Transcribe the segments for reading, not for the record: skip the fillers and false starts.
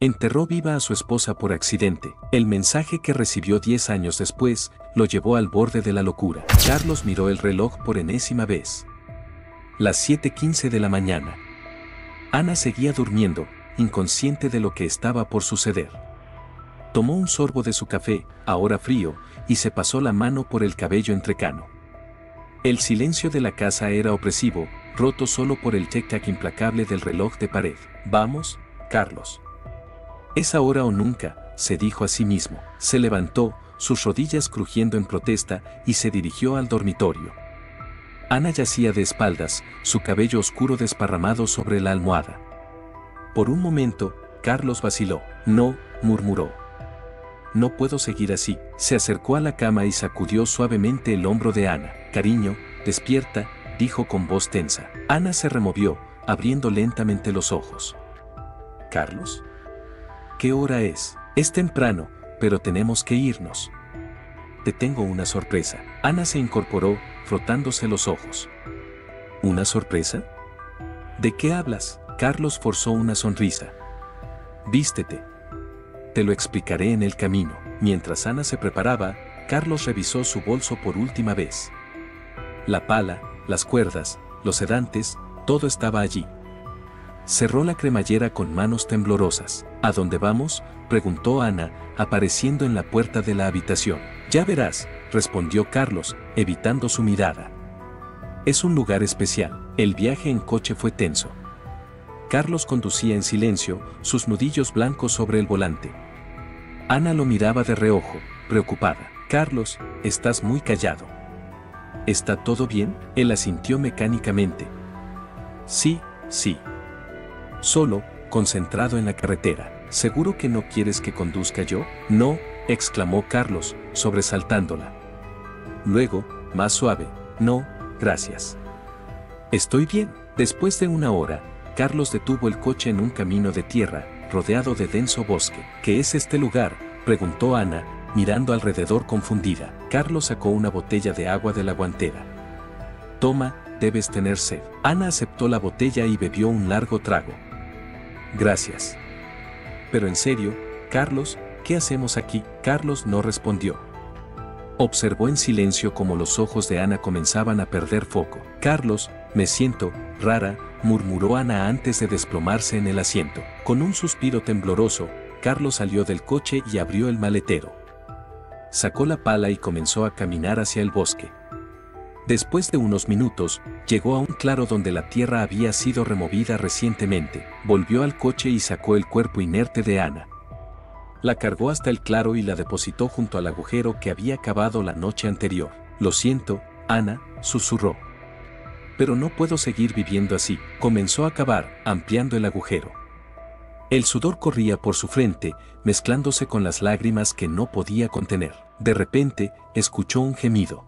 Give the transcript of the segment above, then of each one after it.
Enterró viva a su esposa por accidente. El mensaje que recibió 10 años después lo llevó al borde de la locura. Carlos miró el reloj por enésima vez. Las 7:15 de la mañana. Ana seguía durmiendo, inconsciente de lo que estaba por suceder. Tomó un sorbo de su café, ahora frío, y se pasó la mano por el cabello entrecano. El silencio de la casa era opresivo, roto solo por el tic-tac implacable del reloj de pared. Vamos, Carlos. Es ahora o nunca, se dijo a sí mismo. Se levantó, sus rodillas crujiendo en protesta, y se dirigió al dormitorio. Ana yacía de espaldas, su cabello oscuro desparramado sobre la almohada. Por un momento, Carlos vaciló. No, murmuró. No puedo seguir así. Se acercó a la cama y sacudió suavemente el hombro de Ana. Cariño, despierta, dijo con voz tensa. Ana se removió, abriendo lentamente los ojos. ¿Carlos? ¿Qué hora es? Es temprano, pero tenemos que irnos. Te tengo una sorpresa. Ana se incorporó, frotándose los ojos. ¿Una sorpresa? ¿De qué hablas? Carlos forzó una sonrisa. Vístete. Te lo explicaré en el camino. Mientras Ana se preparaba, Carlos revisó su bolso por última vez. La pala, las cuerdas, los sedantes, todo estaba allí. Cerró la cremallera con manos temblorosas. ¿A dónde vamos?, preguntó Ana, apareciendo en la puerta de la habitación. Ya verás, respondió Carlos, evitando su mirada. Es un lugar especial. El viaje en coche fue tenso. Carlos conducía en silencio, sus nudillos blancos sobre el volante. Ana lo miraba de reojo, preocupada. Carlos, estás muy callado. ¿Está todo bien? Él asintió mecánicamente. Sí, sí. Solo, concentrado en la carretera. ¿Seguro que no quieres que conduzca yo? No, exclamó Carlos, sobresaltándola. Luego, más suave, no, gracias. Estoy bien. Después de una hora, Carlos detuvo el coche en un camino de tierra, rodeado de denso bosque. ¿Qué es este lugar?, preguntó Ana, mirando alrededor confundida. Carlos sacó una botella de agua de la guantera. Toma, debes tener sed. Ana aceptó la botella y bebió un largo trago. Gracias. Pero en serio, Carlos, ¿qué hacemos aquí? Carlos no respondió. Observó en silencio cómo los ojos de Ana comenzaban a perder foco. Carlos, me siento rara, murmuró Ana antes de desplomarse en el asiento. Con un suspiro tembloroso, Carlos salió del coche y abrió el maletero. Sacó la pala y comenzó a caminar hacia el bosque. Después de unos minutos, llegó a un claro donde la tierra había sido removida recientemente. Volvió al coche y sacó el cuerpo inerte de Ana. La cargó hasta el claro y la depositó junto al agujero que había cavado la noche anterior. Lo siento, Ana, susurró. Pero no puedo seguir viviendo así. Comenzó a cavar, ampliando el agujero. El sudor corría por su frente, mezclándose con las lágrimas que no podía contener. De repente, escuchó un gemido.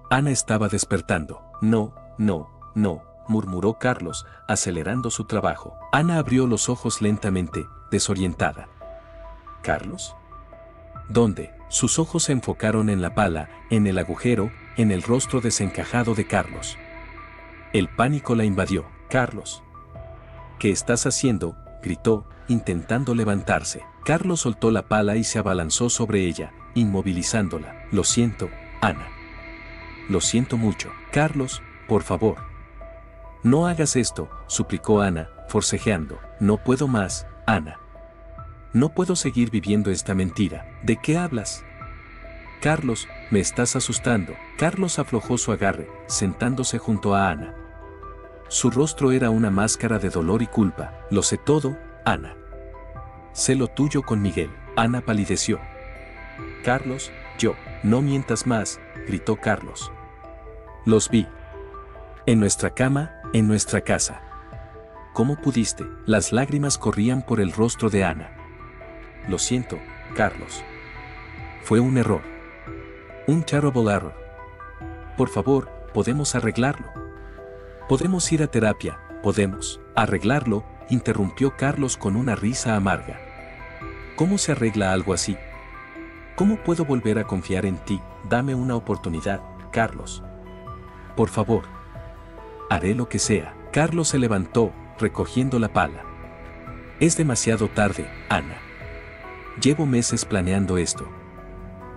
Ana estaba despertando. No, no, no, murmuró Carlos, acelerando su trabajo. Ana abrió los ojos lentamente, desorientada. ¿Carlos? ¿Dónde? Sus ojos se enfocaron en la pala, en el agujero, en el rostro desencajado de Carlos. El pánico la invadió. Carlos. ¿Qué estás haciendo?, gritó, intentando levantarse. Carlos soltó la pala y se abalanzó sobre ella, inmovilizándola. Lo siento, Ana. Lo siento mucho. Carlos, por favor. No hagas esto, suplicó Ana, forcejeando. No puedo más, Ana. No puedo seguir viviendo esta mentira. ¿De qué hablas? Carlos, me estás asustando. Carlos aflojó su agarre, sentándose junto a Ana. Su rostro era una máscara de dolor y culpa. Lo sé todo, Ana. Sé lo tuyo con Miguel. Ana palideció. Carlos, yo. No mientas más, gritó Carlos. Los vi. En nuestra cama, en nuestra casa. ¿Cómo pudiste? Las lágrimas corrían por el rostro de Ana. Lo siento, Carlos. Fue un error. Un terrible error. Por favor, podemos arreglarlo. Podemos ir a terapia, podemos arreglarlo, interrumpió Carlos con una risa amarga. ¿Cómo se arregla algo así? ¿Cómo puedo volver a confiar en ti? Dame una oportunidad, Carlos. Por favor. Haré lo que sea. Carlos se levantó, recogiendo la pala. Es demasiado tarde, Ana. Llevo meses planeando esto.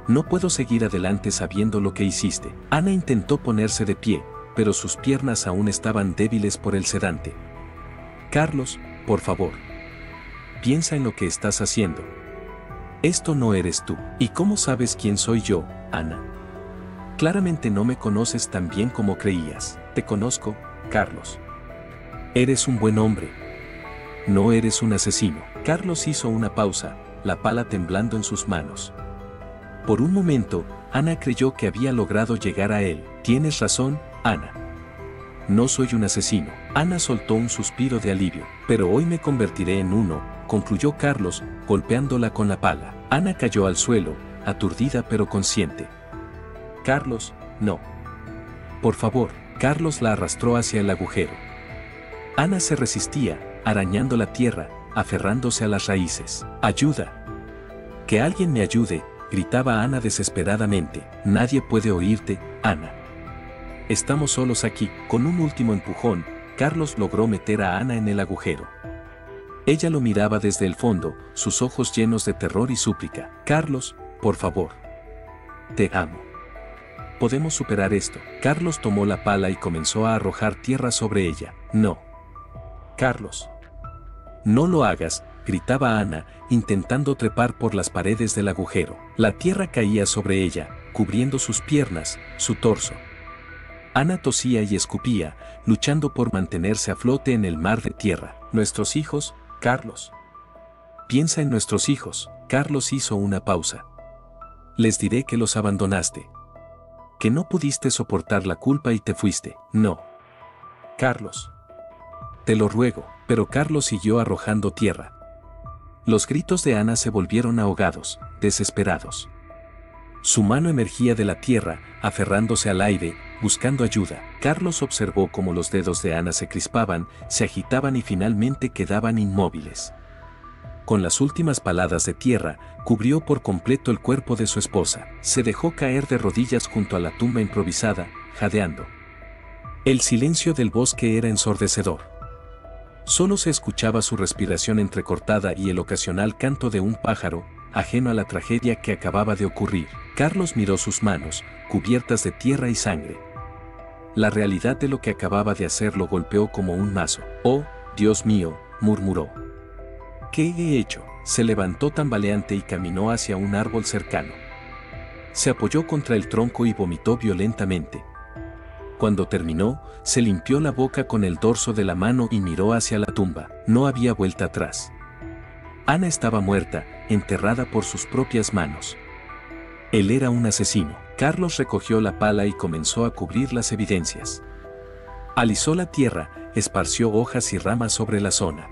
No puedo seguir adelante sabiendo lo que hiciste. Ana intentó ponerse de pie, pero sus piernas aún estaban débiles por el sedante. Carlos, por favor. Piensa en lo que estás haciendo. Esto no eres tú. ¿Y cómo sabes quién soy yo, Ana? Claramente no me conoces tan bien como creías. Te conozco, Carlos. Eres un buen hombre. No eres un asesino. Carlos hizo una pausa, la pala temblando en sus manos. Por un momento, Ana creyó que había logrado llegar a él. Tienes razón, Ana. No soy un asesino. Ana soltó un suspiro de alivio. Pero hoy me convertiré en uno, concluyó Carlos, golpeándola con la pala. Ana cayó al suelo, aturdida pero consciente. Carlos, no. Por favor. Carlos la arrastró hacia el agujero. Ana se resistía, arañando la tierra, aferrándose a las raíces. ¡Ayuda! Que alguien me ayude, gritaba Ana desesperadamente. Nadie puede oírte, Ana. Estamos solos aquí. Con un último empujón, Carlos logró meter a Ana en el agujero. Ella lo miraba desde el fondo, sus ojos llenos de terror y súplica. Carlos, por favor. Te amo. Podemos superar esto. Carlos tomó la pala y comenzó a arrojar tierra sobre ella. No. Carlos. No lo hagas, gritaba Ana, intentando trepar por las paredes del agujero. La tierra caía sobre ella, cubriendo sus piernas, su torso. Ana tosía y escupía, luchando por mantenerse a flote en el mar de tierra. Nuestros hijos, Carlos. Piensa en nuestros hijos. Carlos hizo una pausa. Les diré que los abandonaste. Que no pudiste soportar la culpa y te fuiste. No. Carlos. Te lo ruego, pero Carlos siguió arrojando tierra. Los gritos de Ana se volvieron ahogados, desesperados. Su mano emergía de la tierra, aferrándose al aire, buscando ayuda. Carlos observó cómo los dedos de Ana se crispaban, se agitaban y finalmente quedaban inmóviles. Con las últimas paladas de tierra, cubrió por completo el cuerpo de su esposa. Se dejó caer de rodillas junto a la tumba improvisada, jadeando. El silencio del bosque era ensordecedor. Solo se escuchaba su respiración entrecortada y el ocasional canto de un pájaro, ajeno a la tragedia que acababa de ocurrir. Carlos miró sus manos, cubiertas de tierra y sangre. La realidad de lo que acababa de hacer lo golpeó como un mazo. «Oh, Dios mío», murmuró. «¿Qué he hecho?». Se levantó tambaleante y caminó hacia un árbol cercano. Se apoyó contra el tronco y vomitó violentamente. Cuando terminó, se limpió la boca con el dorso de la mano y miró hacia la tumba. No había vuelta atrás. Ana estaba muerta, enterrada por sus propias manos. Él era un asesino. Carlos recogió la pala y comenzó a cubrir las evidencias. Alisó la tierra, esparció hojas y ramas sobre la zona.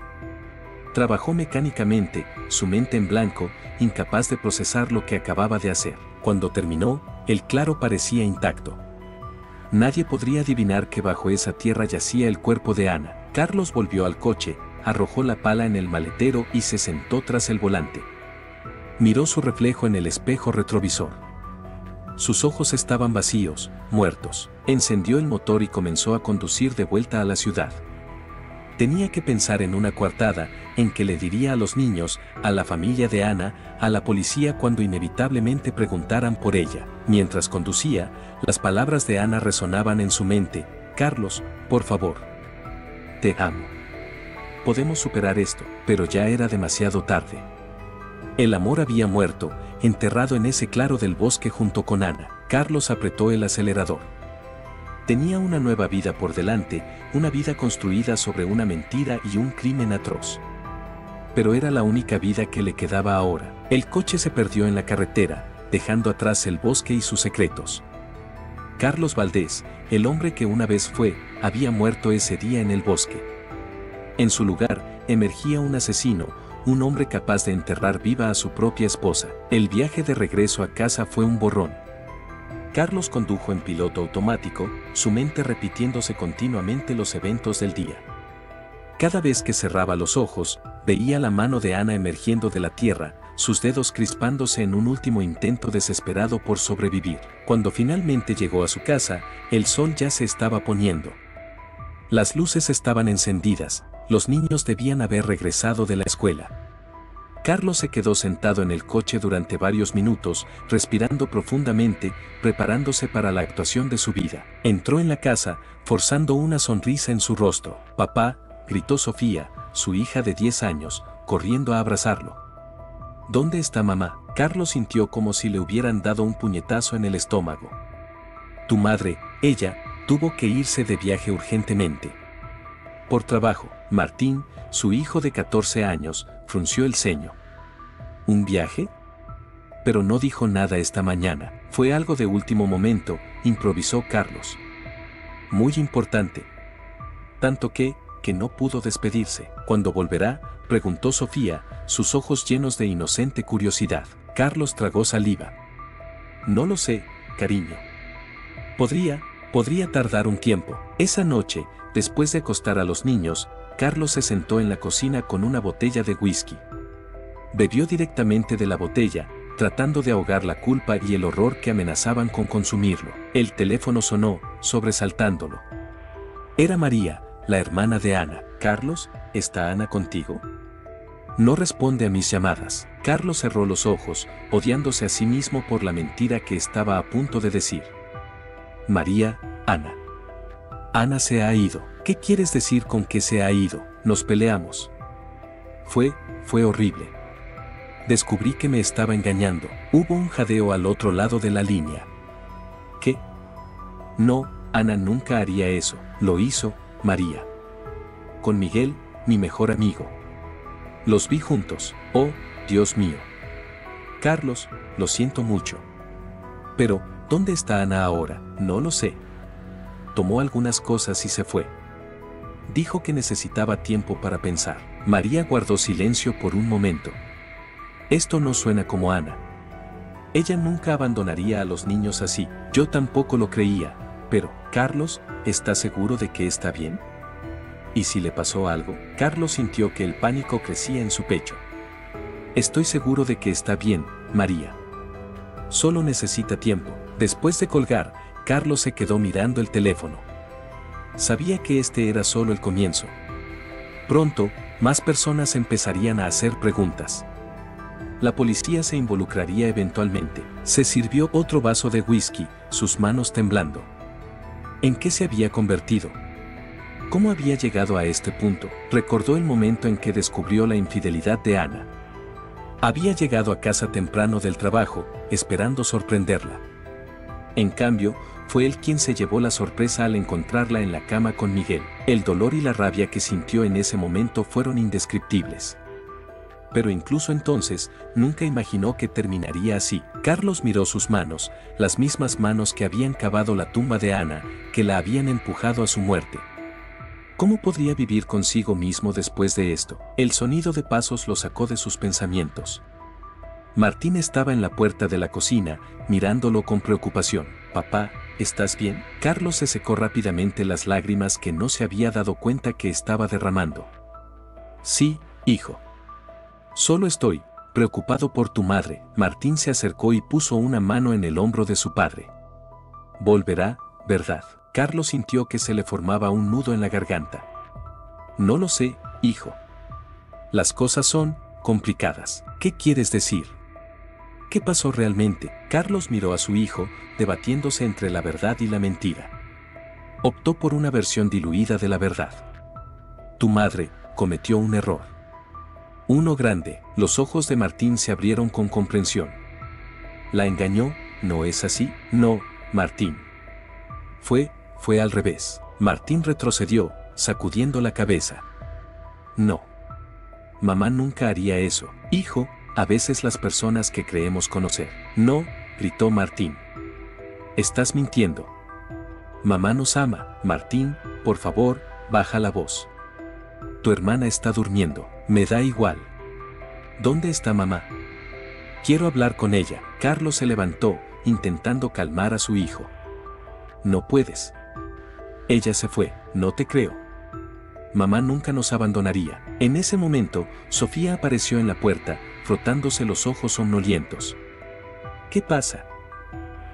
Trabajó mecánicamente, su mente en blanco, incapaz de procesar lo que acababa de hacer. Cuando terminó, el claro parecía intacto. Nadie podría adivinar que bajo esa tierra yacía el cuerpo de Ana. Carlos volvió al coche, arrojó la pala en el maletero y se sentó tras el volante. Miró su reflejo en el espejo retrovisor. Sus ojos estaban vacíos, muertos. Encendió el motor y comenzó a conducir de vuelta a la ciudad. Tenía que pensar en una coartada, en que le diría a los niños, a la familia de Ana, a la policía cuando inevitablemente preguntaran por ella. Mientras conducía, las palabras de Ana resonaban en su mente. Carlos, por favor. Te amo. Podemos superar esto, pero ya era demasiado tarde. El amor había muerto, enterrado en ese claro del bosque junto con Ana. Carlos apretó el acelerador. Tenía una nueva vida por delante, una vida construida sobre una mentira y un crimen atroz. Pero era la única vida que le quedaba ahora. El coche se perdió en la carretera, dejando atrás el bosque y sus secretos. Carlos Valdés, el hombre que una vez fue, había muerto ese día en el bosque. En su lugar, emergía un asesino, un hombre capaz de enterrar viva a su propia esposa. El viaje de regreso a casa fue un borrón. Carlos condujo en piloto automático, su mente repitiéndose continuamente los eventos del día. Cada vez que cerraba los ojos, veía la mano de Ana emergiendo de la tierra, sus dedos crispándose en un último intento desesperado por sobrevivir. Cuando finalmente llegó a su casa, el sol ya se estaba poniendo. Las luces estaban encendidas, Los niños debían haber regresado de la escuela. Carlos se quedó sentado en el coche durante varios minutos, respirando profundamente, preparándose para la actuación de su vida. Entró en la casa, forzando una sonrisa en su rostro. «Papá», gritó Sofía, su hija de 10 años, corriendo a abrazarlo. «¿Dónde está mamá?». Carlos sintió como si le hubieran dado un puñetazo en el estómago. «Tu madre, ella, tuvo que irse de viaje urgentemente. Por trabajo». Martín, su hijo de 14 años, frunció el ceño. ¿Un viaje? Pero no dijo nada esta mañana. Fue algo de último momento, improvisó Carlos. Muy importante. Tanto que no pudo despedirse. ¿Cuándo volverá?, preguntó Sofía, sus ojos llenos de inocente curiosidad. Carlos tragó saliva. No lo sé, cariño. Podría tardar un tiempo. Esa noche, después de acostar a los niños, Carlos se sentó en la cocina con una botella de whisky. Bebió directamente de la botella, tratando de ahogar la culpa y el horror que amenazaban con consumirlo. El teléfono sonó, sobresaltándolo. Era María, la hermana de Ana. «Carlos, ¿está Ana contigo?». «No responde a mis llamadas». Carlos cerró los ojos, odiándose a sí mismo por la mentira que estaba a punto de decir. «María, Ana. Ana se ha ido». «¿Qué quieres decir con que se ha ido?». «Nos peleamos. Fue horrible. Descubrí que me estaba engañando». Hubo un jadeo al otro lado de la línea. «¿Qué?». «No, Ana nunca haría eso». «Lo hizo, María. Con Miguel, mi mejor amigo. Los vi juntos». «Oh, Dios mío». «Carlos, lo siento mucho. Pero, ¿dónde está Ana ahora?». «No lo sé. Tomó algunas cosas y se fue. Dijo que necesitaba tiempo para pensar». María guardó silencio por un momento. «Esto no suena como Ana. Ella nunca abandonaría a los niños así». «Yo tampoco lo creía, pero, Carlos, ¿estás seguro de que está bien? ¿Y si le pasó algo?». Carlos sintió que el pánico crecía en su pecho. «Estoy seguro de que está bien, María. Solo necesita tiempo». Después de colgar, Carlos se quedó mirando el teléfono. Sabía que este era solo el comienzo. Pronto, más personas empezarían a hacer preguntas. La policía se involucraría eventualmente. Se sirvió otro vaso de whisky, sus manos temblando. ¿En qué se había convertido? ¿Cómo había llegado a este punto? Recordó el momento en que descubrió la infidelidad de Ana. Había llegado a casa temprano del trabajo, esperando sorprenderla. En cambio, fue él quien se llevó la sorpresa al encontrarla en la cama con Miguel. El dolor y la rabia que sintió en ese momento fueron indescriptibles. Pero incluso entonces, nunca imaginó que terminaría así. Carlos miró sus manos, las mismas manos que habían cavado la tumba de Ana, que la habían empujado a su muerte. ¿Cómo podría vivir consigo mismo después de esto? El sonido de pasos lo sacó de sus pensamientos. Martín estaba en la puerta de la cocina, mirándolo con preocupación. «Papá, ¿estás bien?». Carlos se secó rápidamente las lágrimas que no se había dado cuenta que estaba derramando. «Sí, hijo. Solo estoy preocupado por tu madre». Martín se acercó y puso una mano en el hombro de su padre. «Volverá, ¿verdad?». Carlos sintió que se le formaba un nudo en la garganta. «No lo sé, hijo. Las cosas son complicadas». «¿Qué quieres decir? ¿Qué pasó realmente?». Carlos miró a su hijo, debatiéndose entre la verdad y la mentira. Optó por una versión diluida de la verdad. «Tu madre cometió un error. Uno grande». Los ojos de Martín se abrieron con comprensión. «¿La engañó? ¿No es así?». «No, Martín. Fue al revés». Martín retrocedió, sacudiendo la cabeza. «No. Mamá nunca haría eso, hijo. A veces las personas que creemos conocer». «No», gritó Martín. «Estás mintiendo. Mamá nos ama». «Martín, por favor, baja la voz. Tu hermana está durmiendo». «Me da igual. ¿Dónde está mamá? Quiero hablar con ella». Carlos se levantó, intentando calmar a su hijo. «No puedes. Ella se fue». «No te creo. Mamá nunca nos abandonaría». En ese momento, Sofía apareció en la puerta, frotándose los ojos somnolientos. «¿Qué pasa?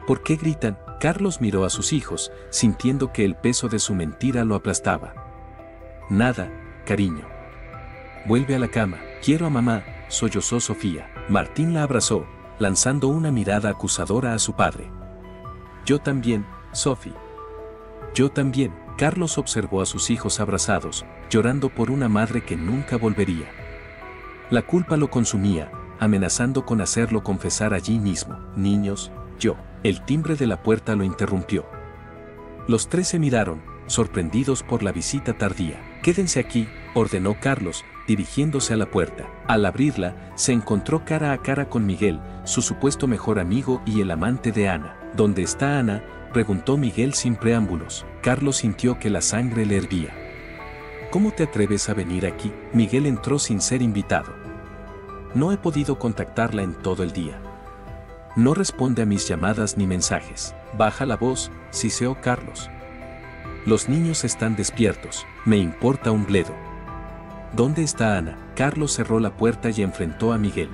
¿Por qué gritan?». Carlos miró a sus hijos, sintiendo que el peso de su mentira lo aplastaba. «Nada, cariño. Vuelve a la cama, quiero a mamá, sollozó Sofía. Martín la abrazó, lanzando una mirada acusadora a su padre. Yo también, Sophie. Yo también. Carlos observó a sus hijos abrazados, llorando por una madre que nunca volvería. La culpa lo consumía, amenazando con hacerlo confesar allí mismo. Niños, yo. El timbre de la puerta lo interrumpió. Los tres se miraron, sorprendidos por la visita tardía. Quédense aquí, ordenó Carlos, dirigiéndose a la puerta. Al abrirla, se encontró cara a cara con Miguel, su supuesto mejor amigo y el amante de Ana. ¿Dónde está Ana?, preguntó Miguel sin preámbulos. Carlos sintió que la sangre le hervía. ¿Cómo te atreves a venir aquí? Miguel entró sin ser invitado. No he podido contactarla en todo el día. No responde a mis llamadas ni mensajes. Baja la voz, siseó Carlos. Los niños están despiertos, me importa un bledo. ¿Dónde está Ana? Carlos cerró la puerta y enfrentó a Miguel.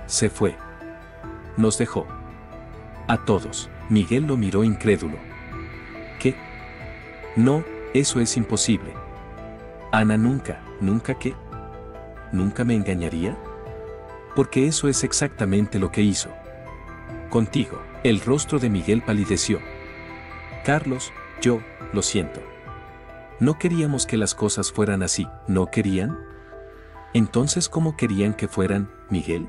Se fue. Nos dejó. A todos. Miguel lo miró incrédulo. ¿Qué? No, eso es imposible. Ana nunca, ¿nunca qué? ¿Nunca me engañaría? Porque eso es exactamente lo que hizo. Contigo. El rostro de Miguel palideció. Carlos, yo, lo siento. No queríamos que las cosas fueran así, ¿no querían? Entonces, ¿cómo querían que fueran, Miguel?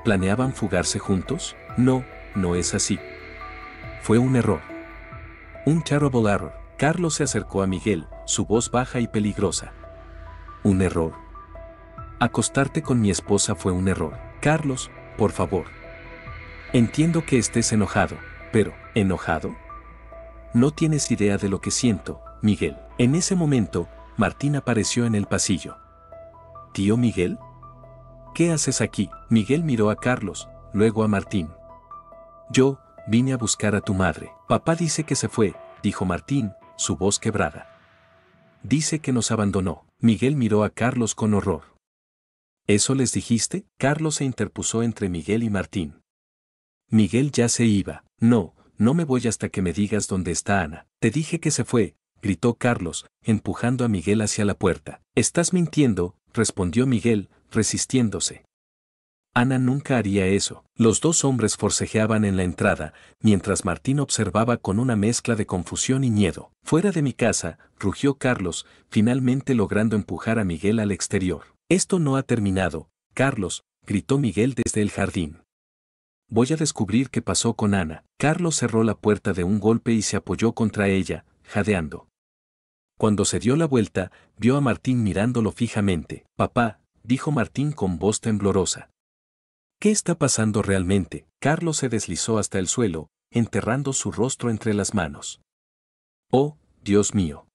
¿Planeaban fugarse juntos? No, no es así. Fue un error. Un terrible error. Carlos se acercó a Miguel, su voz baja y peligrosa. ¿Un error? Acostarte con mi esposa fue un error. Carlos, por favor. Entiendo que estés enojado, pero, ¿enojado? No tienes idea de lo que siento, Miguel. En ese momento, Martín apareció en el pasillo. ¿Tío Miguel? ¿Qué haces aquí? Miguel miró a Carlos, luego a Martín. Yo, vine a buscar a tu madre. Papá dice que se fue, dijo Martín, su voz quebrada. Dice que nos abandonó. Miguel miró a Carlos con horror. ¿Eso les dijiste? Carlos se interpuso entre Miguel y Martín. Miguel ya se iba. No, no me voy hasta que me digas dónde está Ana. Te dije que se fue, gritó Carlos, empujando a Miguel hacia la puerta. Estás mintiendo, respondió Miguel, resistiéndose. Ana nunca haría eso. Los dos hombres forcejeaban en la entrada, mientras Martín observaba con una mezcla de confusión y miedo. Fuera de mi casa, rugió Carlos, finalmente logrando empujar a Miguel al exterior. Esto no ha terminado, Carlos, gritó Miguel desde el jardín. Voy a descubrir qué pasó con Ana. Carlos cerró la puerta de un golpe y se apoyó contra ella, jadeando. Cuando se dio la vuelta, vio a Martín mirándolo fijamente. Papá, dijo Martín con voz temblorosa. ¿Qué está pasando realmente? Carlos se deslizó hasta el suelo, enterrando su rostro entre las manos. Oh, Dios mío.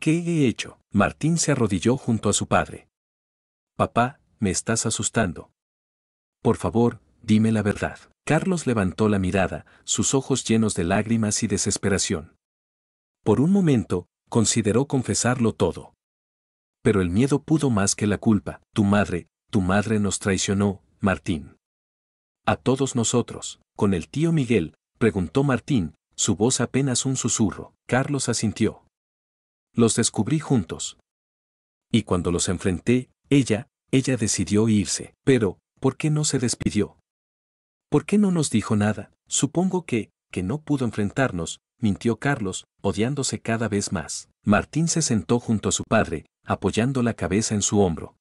¿Qué he hecho? Martín se arrodilló junto a su padre. Papá, me estás asustando. Por favor, dime la verdad. Carlos levantó la mirada, sus ojos llenos de lágrimas y desesperación. Por un momento, consideró confesarlo todo. Pero el miedo pudo más que la culpa. Tu madre nos traicionó, Martín. A todos nosotros. ¿Con el tío Miguel? Preguntó Martín, su voz apenas un susurro. Carlos asintió. Los descubrí juntos. Y cuando los enfrenté, ella decidió irse. Pero, ¿por qué no se despidió? ¿Por qué no nos dijo nada? Supongo que no pudo enfrentarnos, mintió Carlos, odiándose cada vez más. Martín se sentó junto a su padre, apoyando la cabeza en su hombro.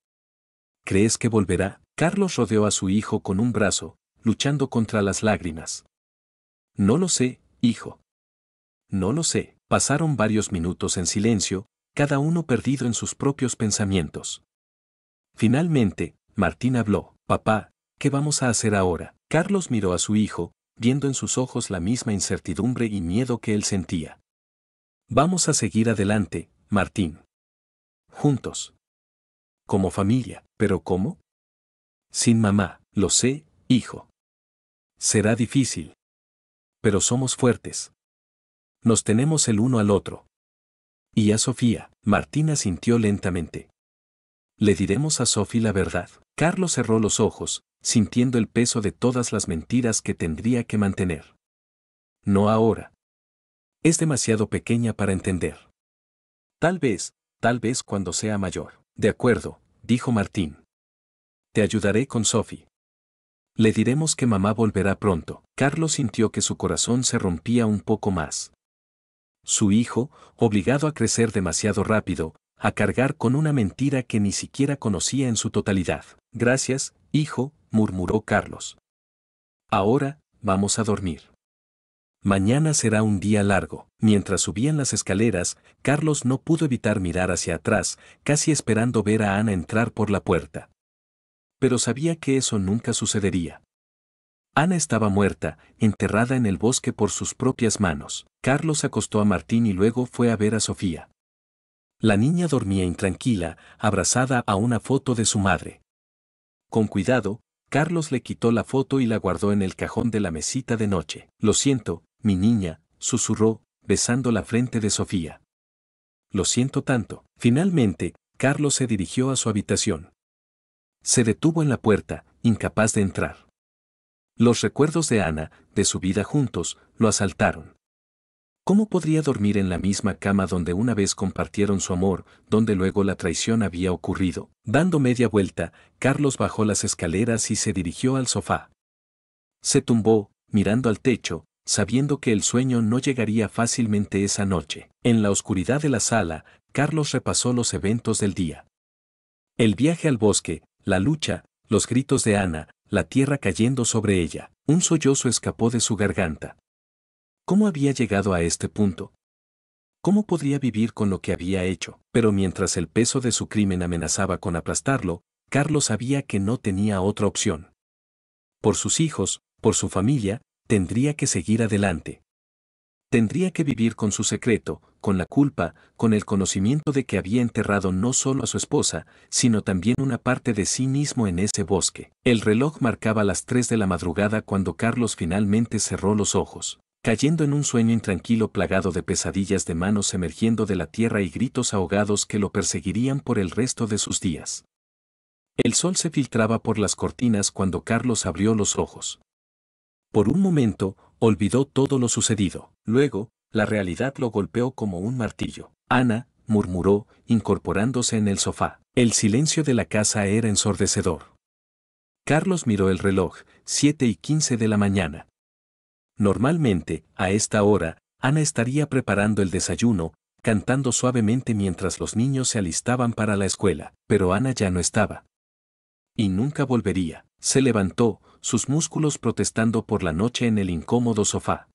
¿Crees que volverá? Carlos rodeó a su hijo con un brazo, luchando contra las lágrimas. No lo sé, hijo. No lo sé. Pasaron varios minutos en silencio, cada uno perdido en sus propios pensamientos. Finalmente, Martín habló. Papá, ¿qué vamos a hacer ahora? Carlos miró a su hijo, viendo en sus ojos la misma incertidumbre y miedo que él sentía. Vamos a seguir adelante, Martín. Juntos. Como familia. ¿Pero cómo? Sin mamá. Lo sé, hijo. Será difícil. Pero somos fuertes. Nos tenemos el uno al otro. Y a Sofía. Martín asintió lentamente. Le diremos a Sofía la verdad. Carlos cerró los ojos, sintiendo el peso de todas las mentiras que tendría que mantener. No ahora. Es demasiado pequeña para entender. Tal vez, tal vez cuando sea mayor. De acuerdo, dijo Martín. Te ayudaré con Sophie. Le diremos que mamá volverá pronto. Carlos sintió que su corazón se rompía un poco más. Su hijo, obligado a crecer demasiado rápido, a cargar con una mentira que ni siquiera conocía en su totalidad. Gracias, hijo, murmuró Carlos. Ahora, vamos a dormir. Mañana será un día largo. Mientras subían las escaleras, Carlos no pudo evitar mirar hacia atrás, casi esperando ver a Ana entrar por la puerta. Pero sabía que eso nunca sucedería. Ana estaba muerta, enterrada en el bosque por sus propias manos. Carlos acostó a Martín y luego fue a ver a Sofía. La niña dormía intranquila, abrazada a una foto de su madre. Con cuidado, Carlos le quitó la foto y la guardó en el cajón de la mesita de noche. Lo siento, mi niña, susurró, besando la frente de Sofía. Lo siento tanto. Finalmente, Carlos se dirigió a su habitación. Se detuvo en la puerta, incapaz de entrar. Los recuerdos de Ana, de su vida juntos, lo asaltaron. ¿Cómo podría dormir en la misma cama donde una vez compartieron su amor, donde luego la traición había ocurrido? Dando media vuelta, Carlos bajó las escaleras y se dirigió al sofá. Se tumbó, mirando al techo, sabiendo que el sueño no llegaría fácilmente esa noche. En la oscuridad de la sala, Carlos repasó los eventos del día. El viaje al bosque, la lucha, los gritos de Ana, la tierra cayendo sobre ella. Un sollozo escapó de su garganta. ¿Cómo había llegado a este punto? ¿Cómo podría vivir con lo que había hecho? Pero mientras el peso de su crimen amenazaba con aplastarlo, Carlos sabía que no tenía otra opción. Por sus hijos, por su familia, tendría que seguir adelante. Tendría que vivir con su secreto, con la culpa, con el conocimiento de que había enterrado no solo a su esposa, sino también una parte de sí mismo en ese bosque. El reloj marcaba las 3 de la madrugada cuando Carlos finalmente cerró los ojos, cayendo en un sueño intranquilo plagado de pesadillas de manos emergiendo de la tierra y gritos ahogados que lo perseguirían por el resto de sus días. El sol se filtraba por las cortinas cuando Carlos abrió los ojos. Por un momento, olvidó todo lo sucedido. Luego, la realidad lo golpeó como un martillo. Ana, murmuró, incorporándose en el sofá. El silencio de la casa era ensordecedor. Carlos miró el reloj, 7:15 de la mañana. Normalmente, a esta hora, Ana estaría preparando el desayuno, cantando suavemente mientras los niños se alistaban para la escuela, pero Ana ya no estaba. Y nunca volvería. Se levantó, sus músculos protestando por la noche en el incómodo sofá.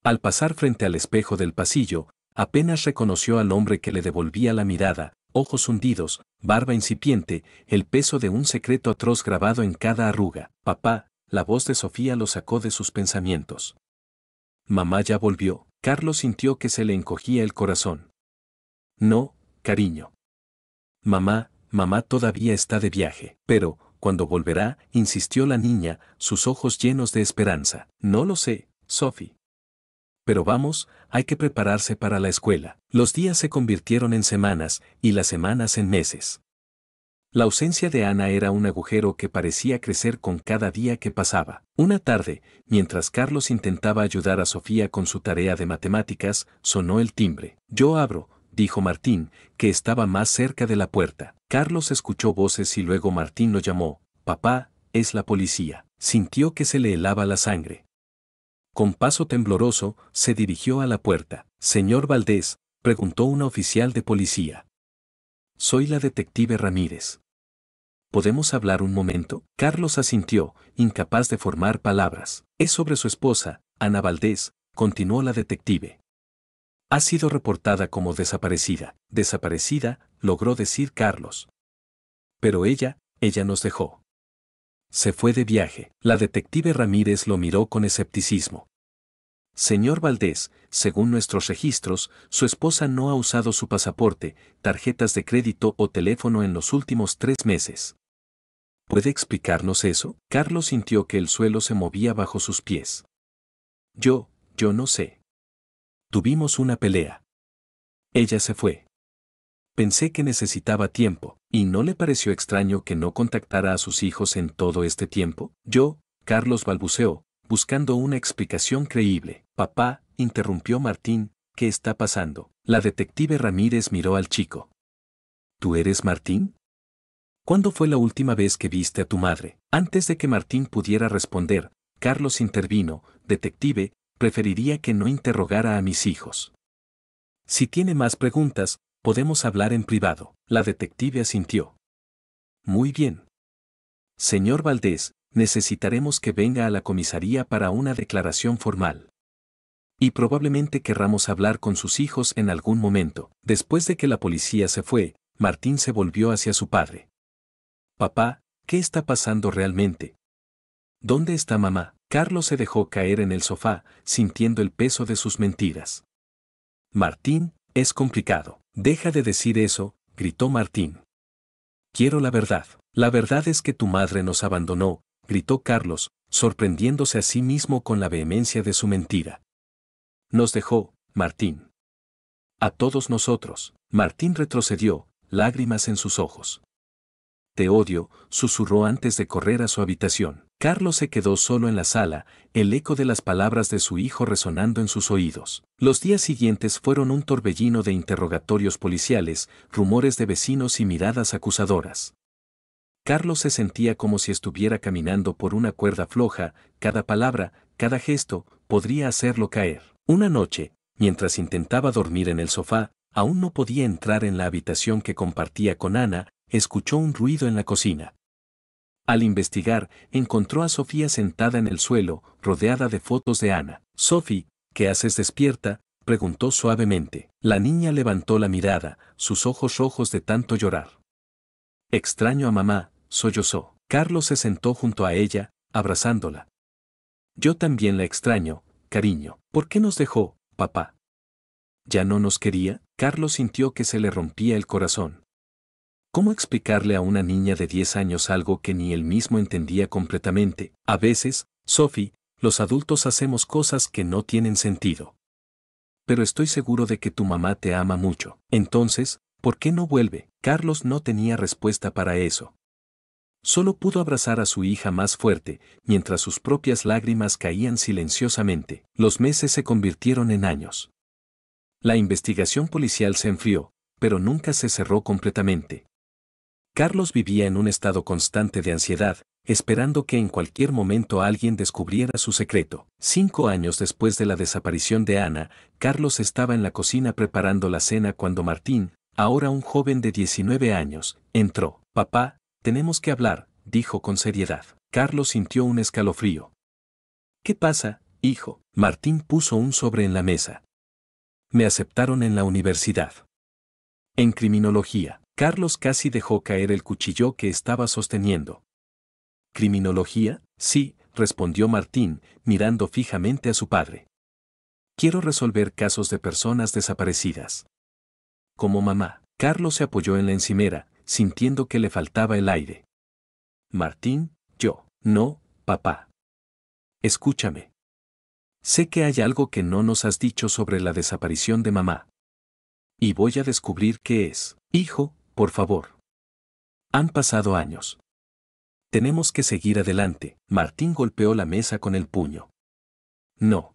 Al pasar frente al espejo del pasillo, apenas reconoció al hombre que le devolvía la mirada, ojos hundidos, barba incipiente, el peso de un secreto atroz grabado en cada arruga. Papá, la voz de Sofía lo sacó de sus pensamientos. Mamá ya volvió. Carlos sintió que se le encogía el corazón. No, cariño. Mamá todavía está de viaje. Pero, cuando volverá, insistió la niña, sus ojos llenos de esperanza. No lo sé, Sophie. Pero vamos, hay que prepararse para la escuela. Los días se convirtieron en semanas, y las semanas en meses. La ausencia de Ana era un agujero que parecía crecer con cada día que pasaba. Una tarde, mientras Carlos intentaba ayudar a Sofía con su tarea de matemáticas, sonó el timbre. Yo abro, dijo Martín, que estaba más cerca de la puerta. Carlos escuchó voces y luego Martín lo llamó. Papá, es la policía. Sintió que se le helaba la sangre. Con paso tembloroso, se dirigió a la puerta. Señor Valdés, preguntó una oficial de policía. Soy la detective Ramírez. ¿Podemos hablar un momento? Carlos asintió, incapaz de formar palabras. Es sobre su esposa, Ana Valdés, continuó la detective. Ha sido reportada como desaparecida. Desaparecida, logró decir Carlos. Pero ella nos dejó. Se fue de viaje. La detective Ramírez lo miró con escepticismo. Señor Valdés, según nuestros registros, su esposa no ha usado su pasaporte, tarjetas de crédito o teléfono en los últimos 3 meses. ¿Puede explicarnos eso? Carlos sintió que el suelo se movía bajo sus pies. Yo no sé. Tuvimos una pelea. Ella se fue. Pensé que necesitaba tiempo, ¿y no le pareció extraño que no contactara a sus hijos en todo este tiempo? Carlos balbuceó, buscando una explicación creíble. Papá, interrumpió Martín, ¿qué está pasando? La detective Ramírez miró al chico. ¿Tú eres Martín? ¿Cuándo fue la última vez que viste a tu madre? Antes de que Martín pudiera responder, Carlos intervino. Detective, preferiría que no interrogara a mis hijos. Si tiene más preguntas, podemos hablar en privado. La detective asintió. Muy bien. Señor Valdés, necesitaremos que venga a la comisaría para una declaración formal. Y probablemente querramos hablar con sus hijos en algún momento. Después de que la policía se fue, Martín se volvió hacia su padre. Papá, ¿qué está pasando realmente? ¿Dónde está mamá? Carlos se dejó caer en el sofá, sintiendo el peso de sus mentiras. Martín, es complicado. Deja de decir eso, gritó Martín. Quiero la verdad. La verdad es que tu madre nos abandonó, gritó Carlos, sorprendiéndose a sí mismo con la vehemencia de su mentira. Nos dejó, Martín. A todos nosotros. Martín retrocedió, lágrimas en sus ojos. Te odio, susurró antes de correr a su habitación. Carlos se quedó solo en la sala, el eco de las palabras de su hijo resonando en sus oídos. Los días siguientes fueron un torbellino de interrogatorios policiales, rumores de vecinos y miradas acusadoras. Carlos se sentía como si estuviera caminando por una cuerda floja, cada palabra, cada gesto, podría hacerlo caer. Una noche, mientras intentaba dormir en el sofá, aún no podía entrar en la habitación que compartía con Ana, escuchó un ruido en la cocina. Al investigar, encontró a Sofía sentada en el suelo, rodeada de fotos de Ana. Sophie, ¿qué haces despierta?, preguntó suavemente. La niña levantó la mirada, sus ojos rojos de tanto llorar. Extraño a mamá, sollozó. Carlos se sentó junto a ella, abrazándola. Yo también la extraño, cariño. ¿Por qué nos dejó, papá? ¿Ya no nos quería? Carlos sintió que se le rompía el corazón. ¿Cómo explicarle a una niña de 10 años algo que ni él mismo entendía completamente? A veces, Sophie, los adultos hacemos cosas que no tienen sentido. Pero estoy seguro de que tu mamá te ama mucho. Entonces, ¿por qué no vuelve? Carlos no tenía respuesta para eso. Solo pudo abrazar a su hija más fuerte, mientras sus propias lágrimas caían silenciosamente. Los meses se convirtieron en años. La investigación policial se enfrió, pero nunca se cerró completamente. Carlos vivía en un estado constante de ansiedad, esperando que en cualquier momento alguien descubriera su secreto. 5 años después de la desaparición de Ana, Carlos estaba en la cocina preparando la cena cuando Martín, ahora un joven de 19 años, entró. Papá, tenemos que hablar, dijo con seriedad. Carlos sintió un escalofrío. ¿Qué pasa, hijo? Martín puso un sobre en la mesa. Me aceptaron en la universidad. En criminología. Carlos casi dejó caer el cuchillo que estaba sosteniendo. ¿Criminología? Sí, respondió Martín, mirando fijamente a su padre. Quiero resolver casos de personas desaparecidas. Como mamá. Carlos se apoyó en la encimera, sintiendo que le faltaba el aire. Martín, yo. No, papá. Escúchame. Sé que hay algo que no nos has dicho sobre la desaparición de mamá. Y voy a descubrir qué es. Hijo, por favor. Han pasado años. Tenemos que seguir adelante. Martín golpeó la mesa con el puño. No.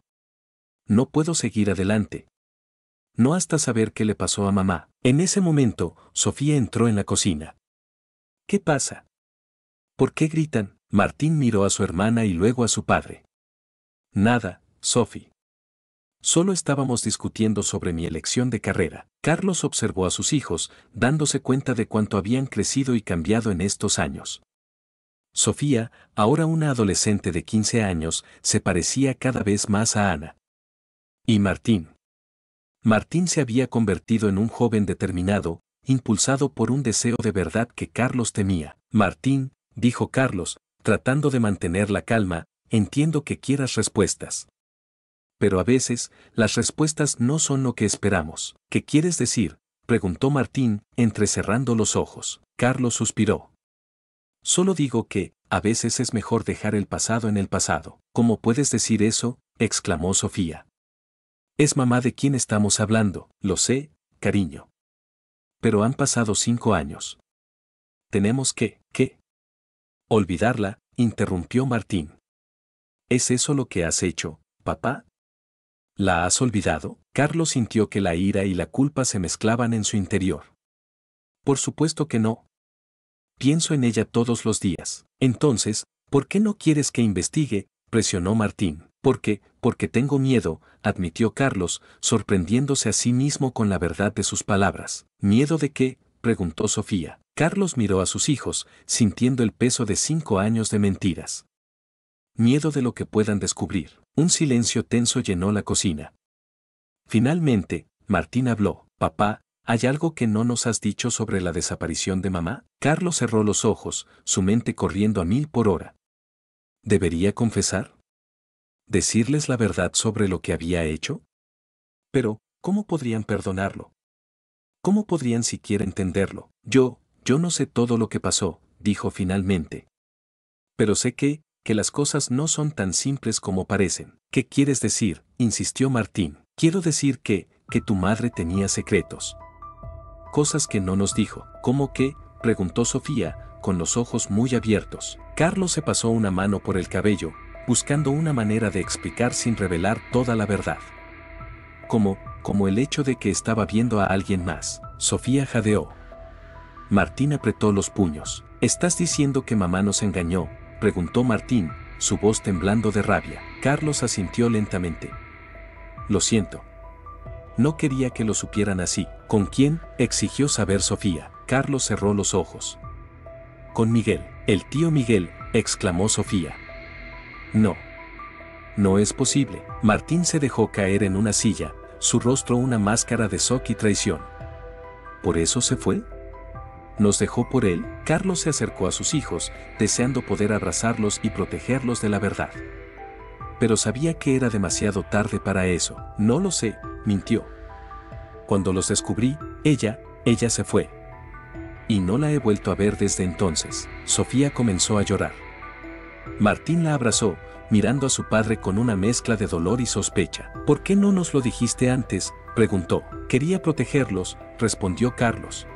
No puedo seguir adelante. No hasta saber qué le pasó a mamá. En ese momento, Sofía entró en la cocina. ¿Qué pasa? ¿Por qué gritan? Martín miró a su hermana y luego a su padre. Nada, Sophie. Solo estábamos discutiendo sobre mi elección de carrera. Carlos observó a sus hijos, dándose cuenta de cuánto habían crecido y cambiado en estos años. Sofía, ahora una adolescente de 15 años, se parecía cada vez más a Ana. ¿Y Martín? Martín se había convertido en un joven determinado, impulsado por un deseo de verdad que Carlos temía. Martín, dijo Carlos, tratando de mantener la calma, entiendo que quieras respuestas. Pero a veces, las respuestas no son lo que esperamos. ¿Qué quieres decir?, preguntó Martín, entrecerrando los ojos. Carlos suspiró. Solo digo que, a veces es mejor dejar el pasado en el pasado. ¿Cómo puedes decir eso?, exclamó Sofía. Es mamá de quien estamos hablando, lo sé, cariño. Pero han pasado 5 años. Tenemos que, ¿qué? Olvidarla, interrumpió Martín. ¿Es eso lo que has hecho, papá? ¿La has olvidado? Carlos sintió que la ira y la culpa se mezclaban en su interior. Por supuesto que no. Pienso en ella todos los días. Entonces, ¿por qué no quieres que investigue?, presionó Martín. Porque tengo miedo, admitió Carlos, sorprendiéndose a sí mismo con la verdad de sus palabras. ¿Miedo de qué?, preguntó Sofía. Carlos miró a sus hijos, sintiendo el peso de 5 años de mentiras. Miedo de lo que puedan descubrir. Un silencio tenso llenó la cocina. Finalmente, Martín habló. Papá, ¿hay algo que no nos has dicho sobre la desaparición de mamá? Carlos cerró los ojos, su mente corriendo a 1000 por hora. ¿Debería confesar? ¿Decirles la verdad sobre lo que había hecho? Pero, ¿cómo podrían perdonarlo? ¿Cómo podrían siquiera entenderlo? Yo no sé todo lo que pasó, dijo finalmente. Pero sé que las cosas no son tan simples como parecen. ¿Qué quieres decir?, insistió Martín. Quiero decir que tu madre tenía secretos. Cosas que no nos dijo. ¿Cómo qué?, preguntó Sofía, con los ojos muy abiertos. Carlos se pasó una mano por el cabello, buscando una manera de explicar sin revelar toda la verdad. Como el hecho de que estaba viendo a alguien más. Sofía jadeó. Martín apretó los puños. ¿Estás diciendo que mamá nos engañó?, preguntó Martín, su voz temblando de rabia. Carlos asintió lentamente. Lo siento. No quería que lo supieran así. ¿Con quién?, exigió saber Sofía. Carlos cerró los ojos. Con Miguel. El tío Miguel, exclamó Sofía. No. No es posible. Martín se dejó caer en una silla, su rostro una máscara de shock y traición. ¿Por eso se fue? ¿Nos dejó por él? Carlos se acercó a sus hijos, deseando poder abrazarlos y protegerlos de la verdad. Pero sabía que era demasiado tarde para eso. No lo sé, mintió. Cuando los descubrí, ella se fue. Y no la he vuelto a ver desde entonces. Sofía comenzó a llorar. Martín la abrazó, mirando a su padre con una mezcla de dolor y sospecha. ¿Por qué no nos lo dijiste antes?, preguntó. Quería protegerlos, respondió Carlos.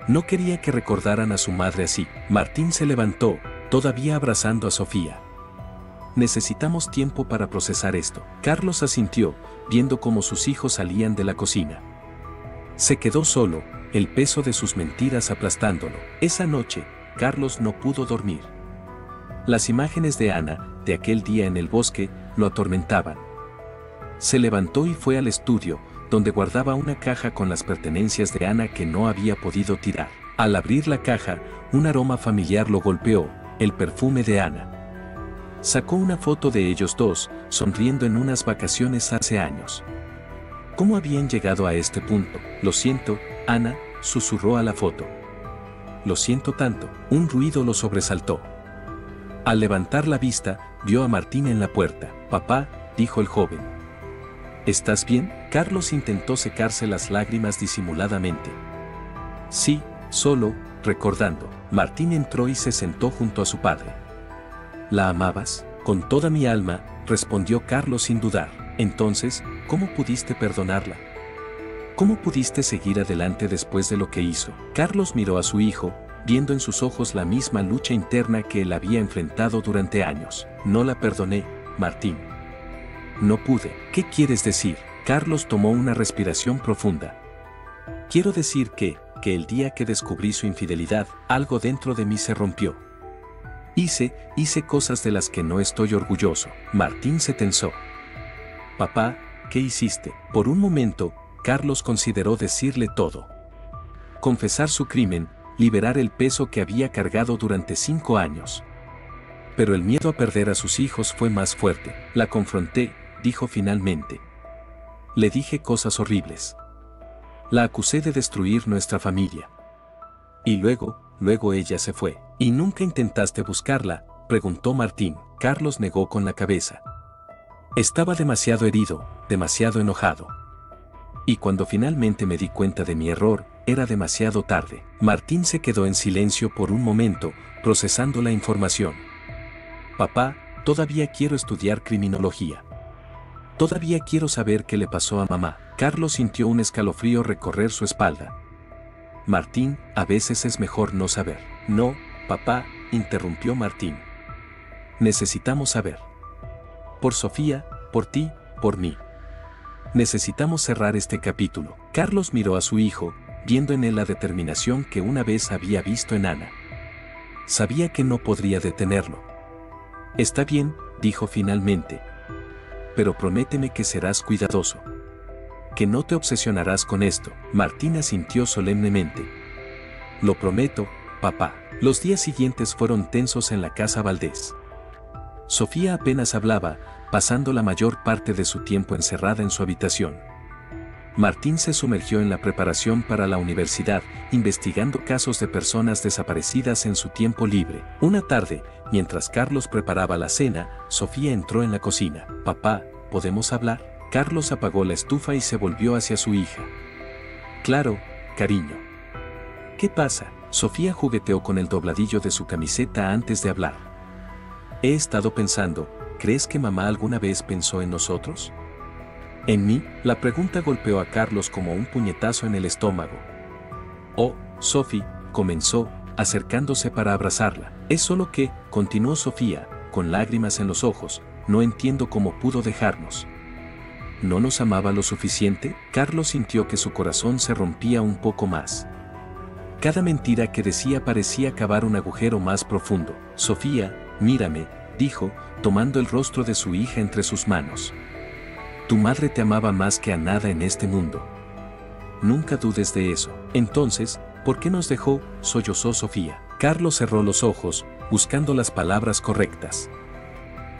No quería que recordaran a su madre así. Martín se levantó, todavía abrazando a Sofía. Necesitamos tiempo para procesar esto. Carlos asintió, viendo cómo sus hijos salían de la cocina. Se quedó solo, el peso de sus mentiras aplastándolo. Esa noche, Carlos no pudo dormir. Las imágenes de Ana, de aquel día en el bosque, lo atormentaban. Se levantó y fue al estudio, donde guardaba una caja con las pertenencias de Ana que no había podido tirar. Al abrir la caja, un aroma familiar lo golpeó, el perfume de Ana. Sacó una foto de ellos dos, sonriendo en unas vacaciones hace años. ¿Cómo habían llegado a este punto? Lo siento, Ana, susurró a la foto. Lo siento tanto. Un ruido lo sobresaltó. Al levantar la vista, vio a Martín en la puerta. Papá, dijo el joven. ¿Estás bien? Carlos intentó secarse las lágrimas disimuladamente. Sí, solo, recordando. Martín entró y se sentó junto a su padre. ¿La amabas? Con toda mi alma, respondió Carlos sin dudar. Entonces, ¿cómo pudiste perdonarla? ¿Cómo pudiste seguir adelante después de lo que hizo? Carlos miró a su hijo, viendo en sus ojos la misma lucha interna que él había enfrentado durante años. No la perdoné, Martín. No pude. ¿Qué quieres decir? Carlos tomó una respiración profunda. Quiero decir que el día que descubrí su infidelidad, algo dentro de mí se rompió. Hice cosas de las que no estoy orgulloso. Martín se tensó. Papá, ¿qué hiciste? Por un momento, Carlos consideró decirle todo. Confesar su crimen, liberar el peso que había cargado durante 5 años. Pero el miedo a perder a sus hijos fue más fuerte. La confronté, dijo finalmente. Le dije cosas horribles. La acusé de destruir nuestra familia. Y luego ella se fue. ¿Y nunca intentaste buscarla?, preguntó Martín. Carlos negó con la cabeza. Estaba demasiado herido, demasiado enojado. Y cuando finalmente me di cuenta de mi error, era demasiado tarde. Martín se quedó en silencio por un momento, procesando la información. Papá, todavía quiero estudiar criminología. Todavía quiero saber qué le pasó a mamá. Carlos sintió un escalofrío recorrer su espalda. Martín, a veces es mejor no saber. No, papá, interrumpió Martín. Necesitamos saber. Por Sofía, por ti, por mí. necesitamos cerrar este capítulo. Carlos miró a su hijo, viendo en él la determinación que una vez había visto en Ana. Sabía que no podría detenerlo. Está bien, dijo finalmente. Pero prométeme que serás cuidadoso. Que no te obsesionarás con esto. Martín asintió solemnemente. Lo prometo, papá. Los días siguientes fueron tensos en la casa Valdés. Sofía apenas hablaba, pasando la mayor parte de su tiempo encerrada en su habitación. Martín se sumergió en la preparación para la universidad, investigando casos de personas desaparecidas en su tiempo libre. Una tarde, mientras Carlos preparaba la cena, Sofía entró en la cocina. Papá, ¿podemos hablar? Carlos apagó la estufa y se volvió hacia su hija. Claro, cariño. ¿Qué pasa? Sofía jugueteó con el dobladillo de su camiseta antes de hablar. He estado pensando, ¿crees que mamá alguna vez pensó en nosotros? ¿En mí? La pregunta golpeó a Carlos como un puñetazo en el estómago. Oh, Sophie, comenzó, acercándose para abrazarla. Es solo que, continuó Sofía, con lágrimas en los ojos, no entiendo cómo pudo dejarnos. ¿No nos amaba lo suficiente? Carlos sintió que su corazón se rompía un poco más. Cada mentira que decía parecía cavar un agujero más profundo. Sofía, mírame, dijo, tomando el rostro de su hija entre sus manos. Tu madre te amaba más que a nada en este mundo. Nunca dudes de eso. Entonces, ¿por qué nos dejó? Sollozó Sofía. Carlos cerró los ojos, buscando las palabras correctas.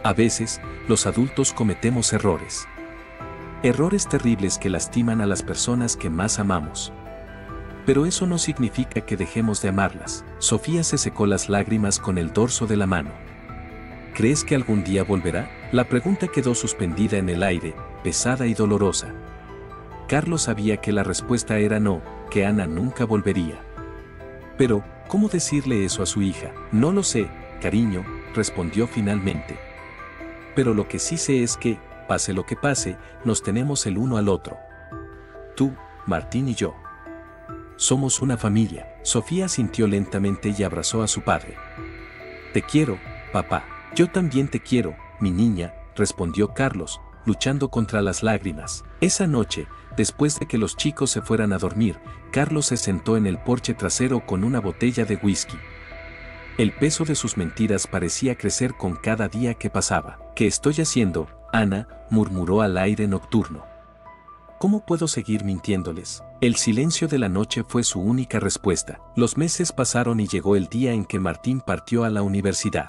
A veces, los adultos cometemos errores. Errores terribles que lastiman a las personas que más amamos. Pero eso no significa que dejemos de amarlas. Sofía se secó las lágrimas con el dorso de la mano. ¿Crees que algún día volverá? La pregunta quedó suspendida en el aire, pesada y dolorosa. Carlos sabía que la respuesta era no, que Ana nunca volvería. Pero, ¿cómo decirle eso a su hija? No lo sé, cariño, respondió finalmente. Pero lo que sí sé es que, pase lo que pase, nos tenemos el uno al otro. Tú, Martín y yo. Somos una familia. Sofía asintió lentamente y abrazó a su padre. Te quiero, papá. Yo también te quiero, mi niña, respondió Carlos, luchando contra las lágrimas. Esa noche, después de que los chicos se fueran a dormir, Carlos se sentó en el porche trasero con una botella de whisky. El peso de sus mentiras parecía crecer con cada día que pasaba. ¿Qué estoy haciendo, Ana?, murmuró al aire nocturno. ¿Cómo puedo seguir mintiéndoles? El silencio de la noche fue su única respuesta. Los meses pasaron y llegó el día en que Martín partió a la universidad.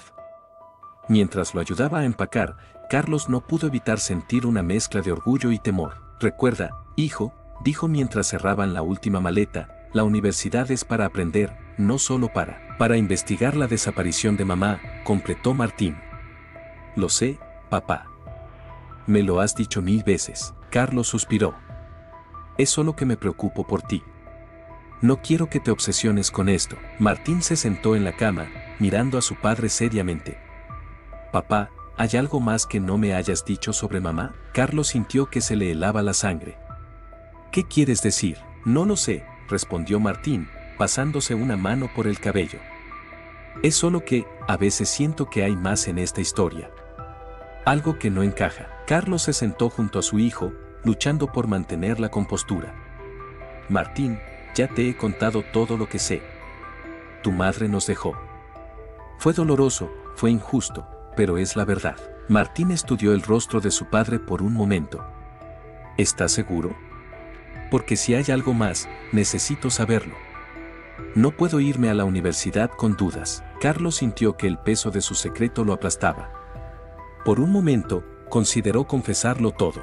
Mientras lo ayudaba a empacar, Carlos no pudo evitar sentir una mezcla de orgullo y temor. Recuerda, hijo, dijo mientras cerraban la última maleta, la universidad es para aprender, no solo para investigar la desaparición de mamá, completó Martín. Lo sé, papá. Me lo has dicho 1000 veces. Carlos suspiró. Es solo que me preocupo por ti. No quiero que te obsesiones con esto. Martín se sentó en la cama, mirando a su padre seriamente. Papá, ¿hay algo más que no me hayas dicho sobre mamá? Carlos sintió que se le helaba la sangre. ¿Qué quieres decir? No lo sé, respondió Martín, pasándose una mano por el cabello. Es solo que, a veces siento que hay más en esta historia. Algo que no encaja. Carlos se sentó junto a su hijo, luchando por mantener la compostura. Martín, ya te he contado todo lo que sé. Tu madre nos dejó. Fue doloroso, fue injusto, pero es la verdad. Martín estudió el rostro de su padre por un momento. ¿Estás seguro? Porque si hay algo más, necesito saberlo. No puedo irme a la universidad con dudas. Carlos sintió que el peso de su secreto lo aplastaba. Por un momento, consideró confesarlo todo.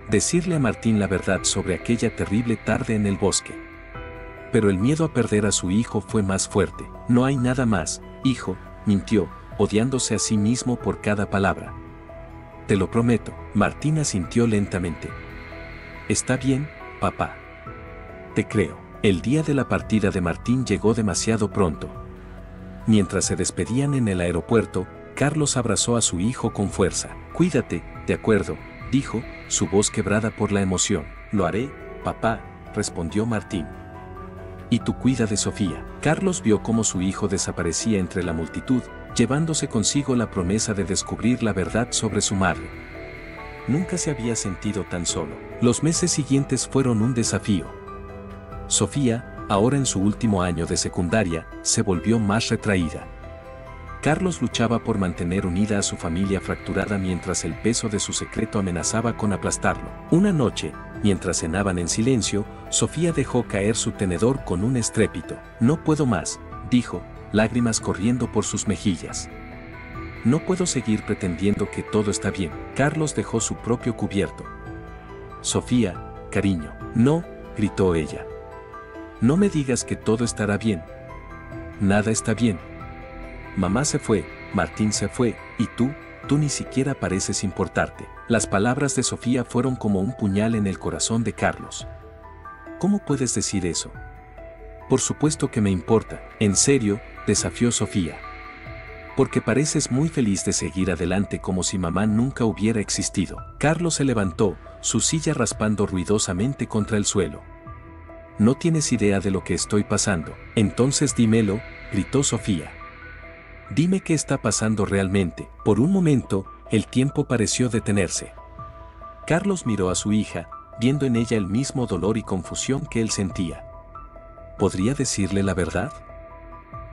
Decirle a Martín la verdad sobre aquella terrible tarde en el bosque. Pero el miedo a perder a su hijo fue más fuerte. No hay nada más, hijo, mintió, odiándose a sí mismo por cada palabra. Te lo prometo. Martín asintió lentamente. Está bien, papá. Te creo. El día de la partida de Martín llegó demasiado pronto. Mientras se despedían en el aeropuerto, Carlos abrazó a su hijo con fuerza. Cuídate, de acuerdo, dijo, su voz quebrada por la emoción. Lo haré, papá, respondió Martín. Y tú cuida de Sofía. Carlos vio cómo su hijo desaparecía entre la multitud, llevándose consigo la promesa de descubrir la verdad sobre su madre. Nunca se había sentido tan solo. Los meses siguientes fueron un desafío. Sofía, ahora en su último año de secundaria, se volvió más retraída. Carlos luchaba por mantener unida a su familia fracturada mientras el peso de su secreto amenazaba con aplastarlo. Una noche, mientras cenaban en silencio, Sofía dejó caer su tenedor con un estrépito. «No puedo más», dijo, lágrimas corriendo por sus mejillas. «No puedo seguir pretendiendo que todo está bien». Carlos dejó su propio cubierto. «Sofía, cariño». «No», gritó ella. «No me digas que todo estará bien. Nada está bien. Mamá se fue, Martín se fue, y tú ni siquiera pareces importarte». Las palabras de Sofía fueron como un puñal en el corazón de Carlos. «¿Cómo puedes decir eso?» «Por supuesto que me importa». «¿En serio?», desafió Sofía. «Porque pareces muy feliz de seguir adelante como si mamá nunca hubiera existido». Carlos se levantó, su silla raspando ruidosamente contra el suelo. «No tienes idea de lo que estoy pasando». «Entonces dímelo», gritó Sofía. «Dime qué está pasando realmente». Por un momento, el tiempo pareció detenerse. Carlos miró a su hija, viendo en ella el mismo dolor y confusión que él sentía. ¿Podría decirle la verdad?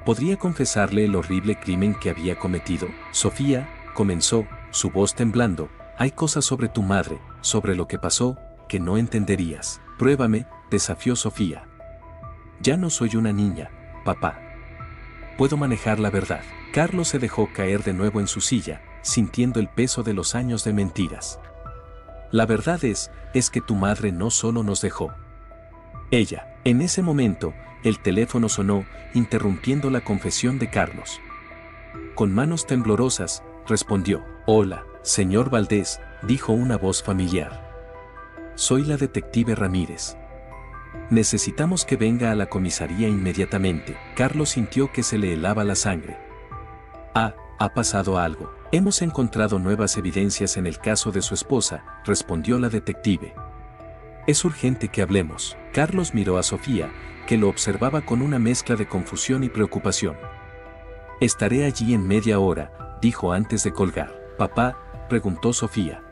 ¿Podría confesarle el horrible crimen que había cometido? «Sofía», comenzó, su voz temblando, «hay cosas sobre tu madre, sobre lo que pasó, que no entenderías». «Pruébame», desafió Sofía. «Ya no soy una niña, papá. Puedo manejar la verdad». Carlos se dejó caer de nuevo en su silla, sintiendo el peso de los años de mentiras. «La verdad es que tu madre no solo nos dejó. Ella». En ese momento, el teléfono sonó, interrumpiendo la confesión de Carlos. Con manos temblorosas, respondió. «Hola, señor Valdés», dijo una voz familiar. «Soy la detective Ramírez. Necesitamos que venga a la comisaría inmediatamente». Carlos sintió que se le helaba la sangre. «¿Ha pasado algo?» «Hemos encontrado nuevas evidencias en el caso de su esposa», respondió la detective. «Es urgente que hablemos». Carlos miró a Sofía, que lo observaba con una mezcla de confusión y preocupación. «Estaré allí en media hora», dijo antes de colgar. «Papá», preguntó Sofía.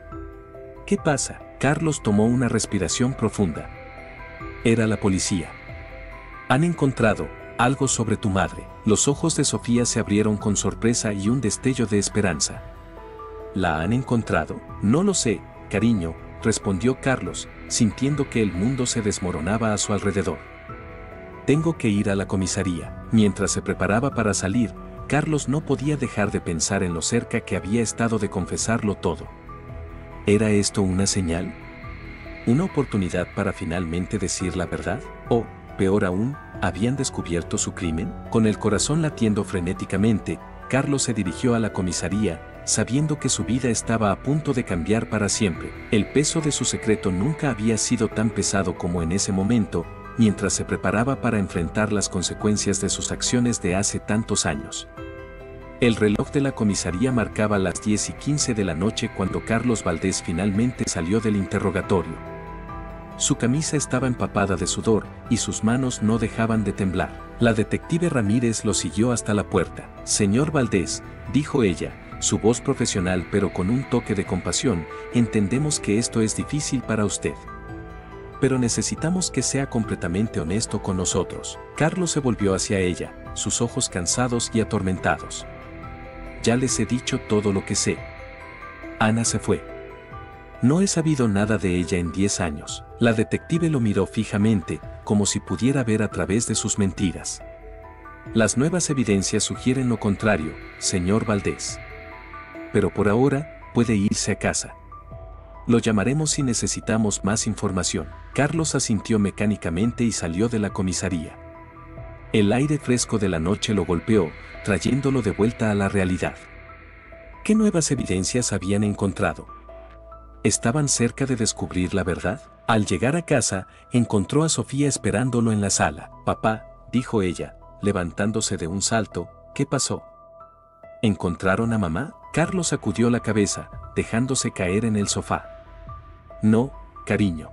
«¿Qué pasa?» Carlos tomó una respiración profunda. Era la policía. «Han encontrado algo sobre tu madre». Los ojos de Sofía se abrieron con sorpresa y un destello de esperanza. «¿La han encontrado?» «No lo sé, cariño», respondió Carlos, sintiendo que el mundo se desmoronaba a su alrededor. «Tengo que ir a la comisaría». Mientras se preparaba para salir, Carlos no podía dejar de pensar en lo cerca que había estado de confesarlo todo. ¿Era esto una señal? ¿Una oportunidad para finalmente decir la verdad? ¿O, peor aún, habían descubierto su crimen? Con el corazón latiendo frenéticamente, Carlos se dirigió a la comisaría, sabiendo que su vida estaba a punto de cambiar para siempre. El peso de su secreto nunca había sido tan pesado como en ese momento, mientras se preparaba para enfrentar las consecuencias de sus acciones de hace tantos años. El reloj de la comisaría marcaba las 10:15 de la noche cuando Carlos Valdés finalmente salió del interrogatorio. Su camisa estaba empapada de sudor y sus manos no dejaban de temblar. La detective Ramírez lo siguió hasta la puerta. «Señor Valdés», dijo ella, su voz profesional pero con un toque de compasión, «entendemos que esto es difícil para usted. Pero necesitamos que sea completamente honesto con nosotros». Carlos se volvió hacia ella, sus ojos cansados y atormentados. «Ya les he dicho todo lo que sé. Ana se fue. No he sabido nada de ella en 10 años». La detective lo miró fijamente, como si pudiera ver a través de sus mentiras. «Las nuevas evidencias sugieren lo contrario, señor Valdés. Pero por ahora, puede irse a casa. Lo llamaremos si necesitamos más información». Carlos asintió mecánicamente y salió de la comisaría. El aire fresco de la noche lo golpeó, trayéndolo de vuelta a la realidad. ¿Qué nuevas evidencias habían encontrado? ¿Estaban cerca de descubrir la verdad? Al llegar a casa, encontró a Sofía esperándolo en la sala. «Papá», dijo ella, levantándose de un salto, «¿qué pasó? ¿Encontraron a mamá?» Carlos sacudió la cabeza, dejándose caer en el sofá. «No, cariño.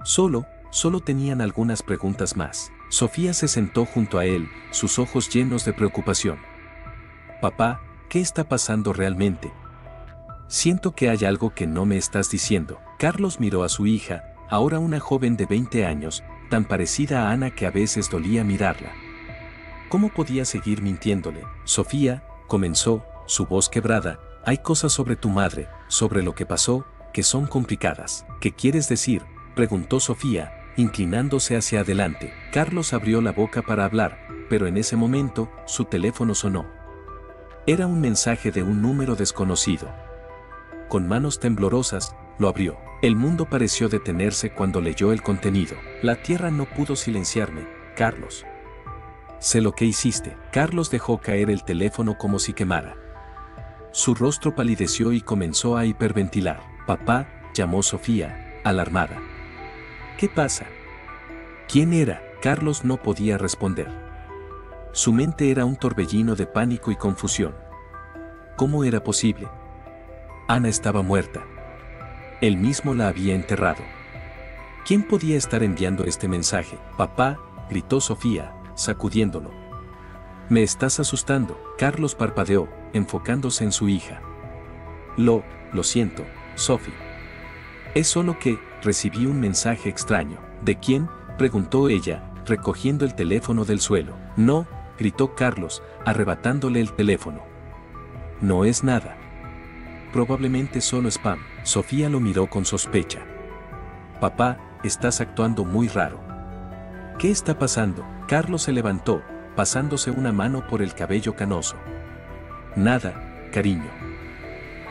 Solo tenían algunas preguntas más». Sofía se sentó junto a él, sus ojos llenos de preocupación. «Papá, ¿qué está pasando realmente?» Siento que hay algo que no me estás diciendo. Carlos miró a su hija, ahora una joven de 20 años, tan parecida a Ana que a veces dolía mirarla. ¿Cómo podía seguir mintiéndole? Sofía, comenzó, su voz quebrada, hay cosas sobre tu madre, sobre lo que pasó, que son complicadas. ¿Qué quieres decir?, preguntó Sofía, inclinándose hacia adelante. Carlos abrió la boca para hablar, pero en ese momento, su teléfono sonó. Era un mensaje de un número desconocido. Con manos temblorosas, lo abrió. El mundo pareció detenerse cuando leyó el contenido. La tierra no pudo silenciarme, Carlos. Sé lo que hiciste. Carlos dejó caer el teléfono como si quemara. Su rostro palideció y comenzó a hiperventilar. Papá, llamó Sofía, alarmada. ¿Qué pasa? ¿Quién era? Carlos no podía responder. Su mente era un torbellino de pánico y confusión. ¿Cómo era posible? Ana estaba muerta. Él mismo la había enterrado. ¿Quién podía estar enviando este mensaje? Papá, gritó Sofía, sacudiéndolo. Me estás asustando. Carlos parpadeó, enfocándose en su hija. Lo siento, Sophie. Es solo que recibí un mensaje extraño. ¿De quién?, preguntó ella, recogiendo el teléfono del suelo. No, gritó Carlos, arrebatándole el teléfono. No es nada. Probablemente solo spam. Sofía lo miró con sospecha. Papá, estás actuando muy raro. ¿Qué está pasando? Carlos se levantó, pasándose una mano por el cabello canoso. Nada, cariño.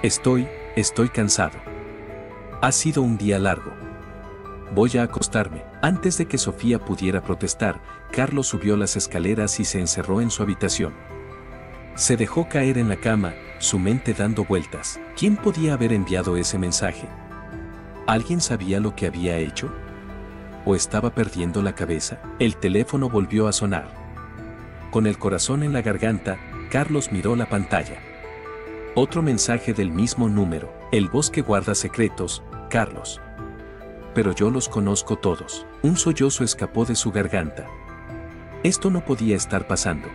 Estoy cansado. Ha sido un día largo. Voy a acostarme. Antes de que Sofía pudiera protestar, Carlos subió las escaleras y se encerró en su habitación. Se dejó caer en la cama, su mente dando vueltas. ¿Quién podía haber enviado ese mensaje? ¿Alguien sabía lo que había hecho? ¿O estaba perdiendo la cabeza? El teléfono volvió a sonar. Con el corazón en la garganta, Carlos miró la pantalla. Otro mensaje del mismo número. El bosque guarda secretos, Carlos. Pero yo los conozco todos. Un sollozo escapó de su garganta. Esto no podía estar pasando.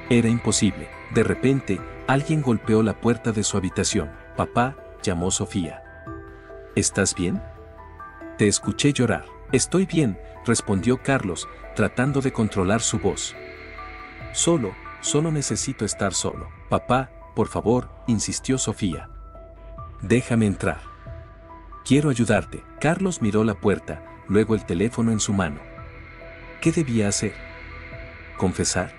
Era imposible. De repente, alguien golpeó la puerta de su habitación. Papá, llamó Sofía. ¿Estás bien? Te escuché llorar. Estoy bien, respondió Carlos, tratando de controlar su voz. Solo necesito estar solo. Papá, por favor, insistió Sofía. Déjame entrar. Quiero ayudarte. Carlos miró la puerta, luego el teléfono en su mano. ¿Qué debía hacer? ¿Confesar?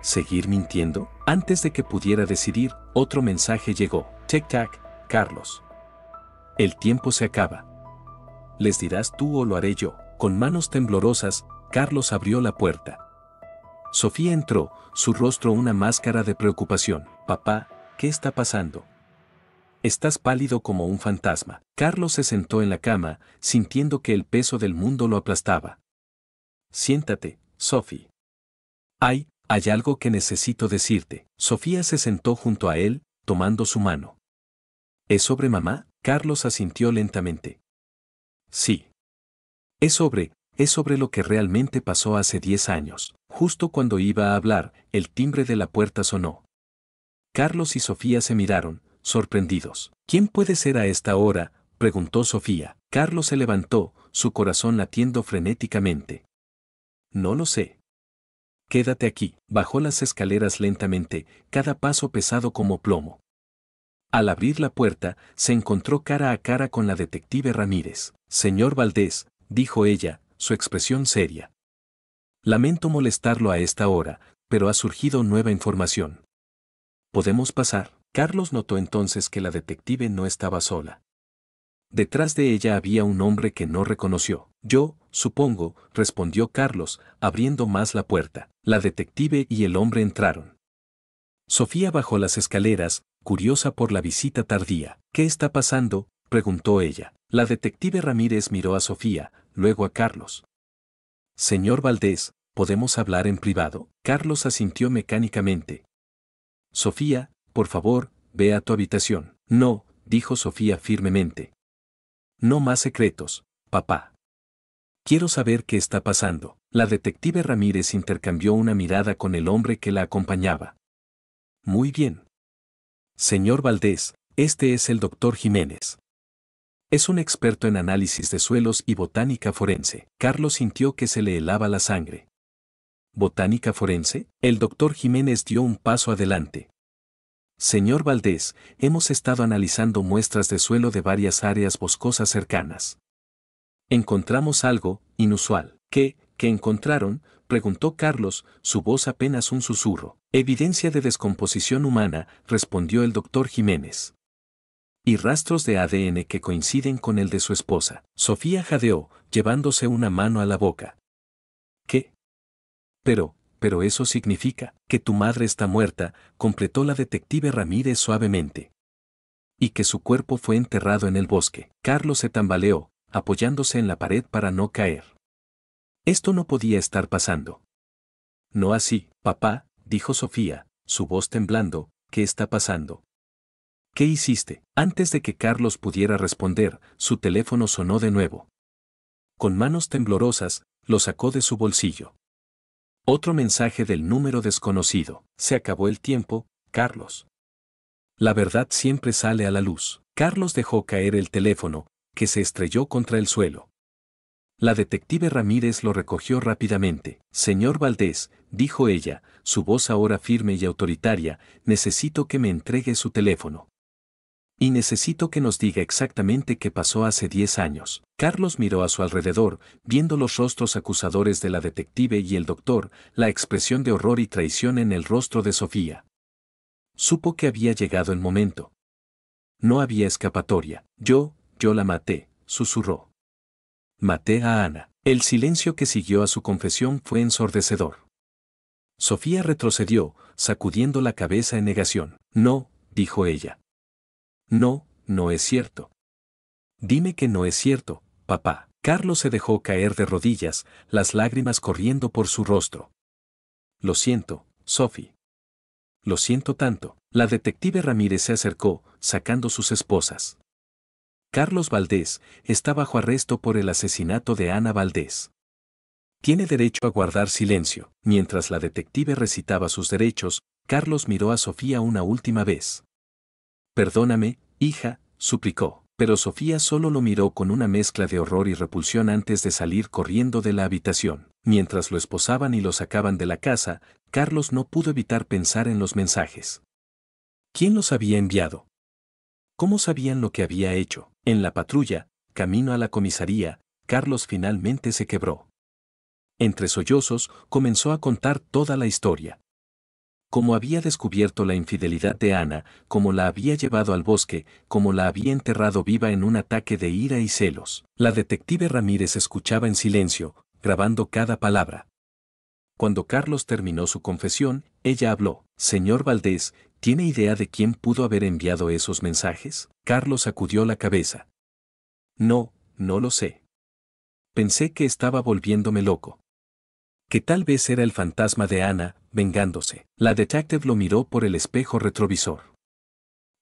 ¿Seguir mintiendo? Antes de que pudiera decidir, otro mensaje llegó. Tic-tac, Carlos. El tiempo se acaba. ¿Les dirás tú o lo haré yo? Con manos temblorosas, Carlos abrió la puerta. Sofía entró, su rostro una máscara de preocupación. Papá, ¿qué está pasando? Estás pálido como un fantasma. Carlos se sentó en la cama, sintiendo que el peso del mundo lo aplastaba. Siéntate, Sophie. Hay algo que necesito decirte. Sofía se sentó junto a él, tomando su mano. ¿Es sobre mamá? Carlos asintió lentamente. Sí. Es sobre lo que realmente pasó hace 10 años. Justo cuando iba a hablar, el timbre de la puerta sonó. Carlos y Sofía se miraron, sorprendidos. ¿Quién puede ser a esta hora?, preguntó Sofía. Carlos se levantó, su corazón latiendo frenéticamente. No lo sé. Quédate aquí. Bajó las escaleras lentamente, cada paso pesado como plomo. Al abrir la puerta, se encontró cara a cara con la detective Ramírez. Señor Valdés, dijo ella, su expresión seria. Lamento molestarlo a esta hora, pero ha surgido nueva información. ¿Podemos pasar? Carlos notó entonces que la detective no estaba sola. Detrás de ella había un hombre que no reconoció. Yo, supongo, respondió Carlos, abriendo más la puerta. La detective y el hombre entraron. Sofía bajó las escaleras, curiosa por la visita tardía. ¿Qué está pasando?, preguntó ella. La detective Ramírez miró a Sofía, luego a Carlos. Señor Valdés, ¿podemos hablar en privado? Carlos asintió mecánicamente. Sofía, por favor, ve a tu habitación. No, dijo Sofía firmemente. No más secretos, papá. Quiero saber qué está pasando. La detective Ramírez intercambió una mirada con el hombre que la acompañaba. Muy bien. Señor Valdés, Este es el doctor Jiménez. Es un experto en análisis de suelos y botánica forense. Carlos sintió que se le helaba la sangre. ¿Botánica forense? El doctor Jiménez dio un paso adelante. Señor Valdés, hemos estado analizando muestras de suelo de varias áreas boscosas cercanas. Encontramos algo inusual. ¿Qué encontraron? Preguntó Carlos, su voz apenas un susurro. Evidencia de descomposición humana, respondió el doctor Jiménez. Y rastros de ADN que coinciden con el de su esposa. Sofía jadeó, llevándose una mano a la boca. ¿Qué? Pero eso significa que tu madre está muerta, completó la detective Ramírez suavemente. Y que su cuerpo fue enterrado en el bosque. Carlos se tambaleó, apoyándose en la pared para no caer. Esto no podía estar pasando. No así, papá, dijo Sofía, su voz temblando, ¿qué está pasando? ¿Qué hiciste? Antes de que Carlos pudiera responder, su teléfono sonó de nuevo. Con manos temblorosas, lo sacó de su bolsillo. Otro mensaje del número desconocido. Se acabó el tiempo, Carlos. La verdad siempre sale a la luz. Carlos dejó caer el teléfono, que se estrelló contra el suelo. La detective Ramírez lo recogió rápidamente. Señor Valdés, dijo ella, su voz ahora firme y autoritaria, necesito que me entregue su teléfono. Y necesito que nos diga exactamente qué pasó hace 10 años. Carlos miró a su alrededor, viendo los rostros acusadores de la detective y el doctor, la expresión de horror y traición en el rostro de Sofía. Supo que había llegado el momento. No había escapatoria. Yo la maté, susurró. Maté a Ana. El silencio que siguió a su confesión fue ensordecedor. Sofía retrocedió, sacudiendo la cabeza en negación. No, dijo ella. No es cierto. Dime que no es cierto, papá. Carlos se dejó caer de rodillas, las lágrimas corriendo por su rostro. Lo siento, Sophie. Lo siento tanto. La detective Ramírez se acercó, sacando sus esposas. Carlos Valdés está bajo arresto por el asesinato de Ana Valdés. Tiene derecho a guardar silencio. Mientras la detective recitaba sus derechos, Carlos miró a Sofía una última vez. Perdóname, hija, suplicó, pero Sofía solo lo miró con una mezcla de horror y repulsión antes de salir corriendo de la habitación. Mientras lo esposaban y lo sacaban de la casa, Carlos no pudo evitar pensar en los mensajes. ¿Quién los había enviado? ¿Cómo sabían lo que había hecho? En la patrulla, camino a la comisaría, Carlos finalmente se quebró. Entre sollozos, comenzó a contar toda la historia. Cómo había descubierto la infidelidad de Ana, cómo la había llevado al bosque, cómo la había enterrado viva en un ataque de ira y celos. La detective Ramírez escuchaba en silencio, grabando cada palabra. Cuando Carlos terminó su confesión, ella habló. Señor Valdés, ¿tiene idea de quién pudo haber enviado esos mensajes? Carlos sacudió la cabeza. No lo sé. Pensé que estaba volviéndome loco. Que tal vez era el fantasma de Ana, vengándose. La detective lo miró por el espejo retrovisor.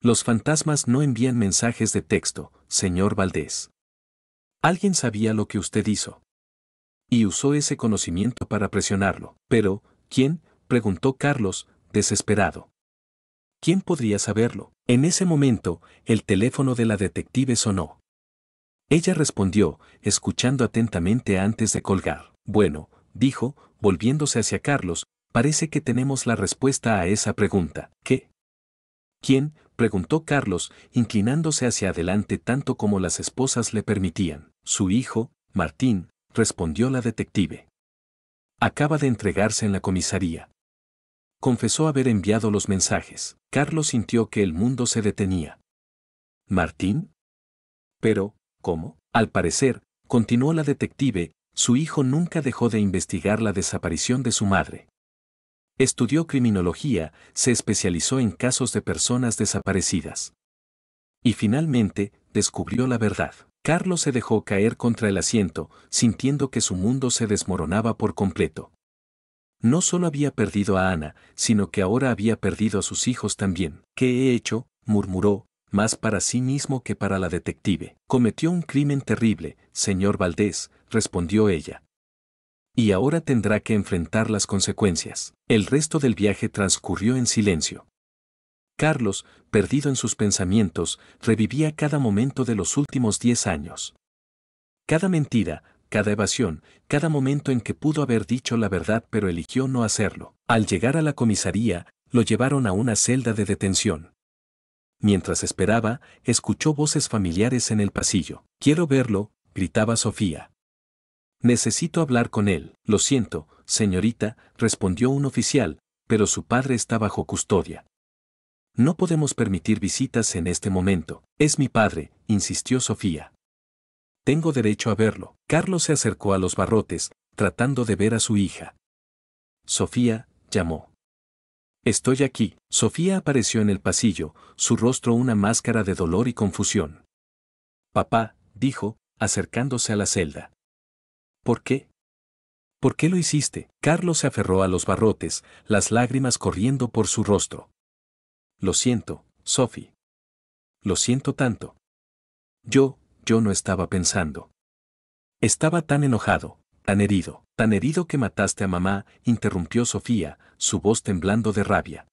Los fantasmas no envían mensajes de texto, señor Valdés. Alguien sabía lo que usted hizo. Y usó ese conocimiento para presionarlo. Pero, ¿quién? Preguntó Carlos, desesperado. ¿Quién podría saberlo? En ese momento, el teléfono de la detective sonó. Ella respondió, escuchando atentamente antes de colgar. Bueno, dijo, volviéndose hacia Carlos, parece que tenemos la respuesta a esa pregunta. ¿Qué? ¿Quién? Preguntó Carlos, inclinándose hacia adelante tanto como las esposas le permitían. Su hijo, Martín, respondió la detective. Acaba de entregarse en la comisaría. Confesó haber enviado los mensajes. Carlos sintió que el mundo se detenía. ¿Martín? Pero, ¿cómo? Al parecer, continuó la detective, su hijo nunca dejó de investigar la desaparición de su madre. Estudió criminología, se especializó en casos de personas desaparecidas. Y finalmente, descubrió la verdad. Carlos se dejó caer contra el asiento, sintiendo que su mundo se desmoronaba por completo. No solo había perdido a Ana, sino que ahora había perdido a sus hijos también. ¿Qué he hecho?, murmuró, más para sí mismo que para la detective. Cometió un crimen terrible, señor Valdés, respondió ella. Y ahora tendrá que enfrentar las consecuencias. El resto del viaje transcurrió en silencio. Carlos, perdido en sus pensamientos, revivía cada momento de los últimos 10 años. Cada mentira, cada evasión, cada momento en que pudo haber dicho la verdad pero eligió no hacerlo. Al llegar a la comisaría, lo llevaron a una celda de detención. Mientras esperaba, escuchó voces familiares en el pasillo. «Quiero verlo», gritaba Sofía. «Necesito hablar con él». «Lo siento, señorita», respondió un oficial, pero su padre está bajo custodia. «No podemos permitir visitas en este momento». «Es mi padre», insistió Sofía. «Tengo derecho a verlo». Carlos se acercó a los barrotes, tratando de ver a su hija. «Sofía», llamó. «Estoy aquí». Sofía apareció en el pasillo, su rostro una máscara de dolor y confusión. «Papá», dijo, acercándose a la celda. «¿Por qué? ¿Por qué lo hiciste?». Carlos se aferró a los barrotes, las lágrimas corriendo por su rostro. «Lo siento, Sophie. Lo siento tanto. Yo no estaba pensando. Estaba tan enojado, tan herido que mataste a mamá», interrumpió Sofía, su voz temblando de rabia.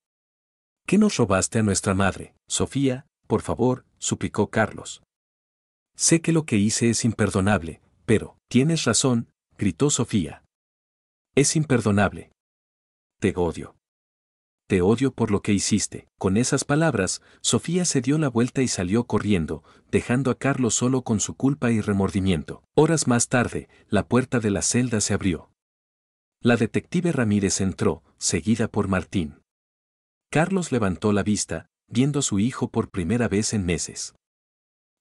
«¿Qué nos robaste a nuestra madre?». «Sofía, por favor», suplicó Carlos. «Sé que lo que hice es imperdonable, pero...». «Tienes razón», gritó Sofía. «Es imperdonable. Te odio. Te odio por lo que hiciste». Con esas palabras, Sofía se dio la vuelta y salió corriendo, dejando a Carlos solo con su culpa y remordimiento. Horas más tarde, la puerta de la celda se abrió. La detective Ramírez entró, seguida por Martín. Carlos levantó la vista, viendo a su hijo por primera vez en meses.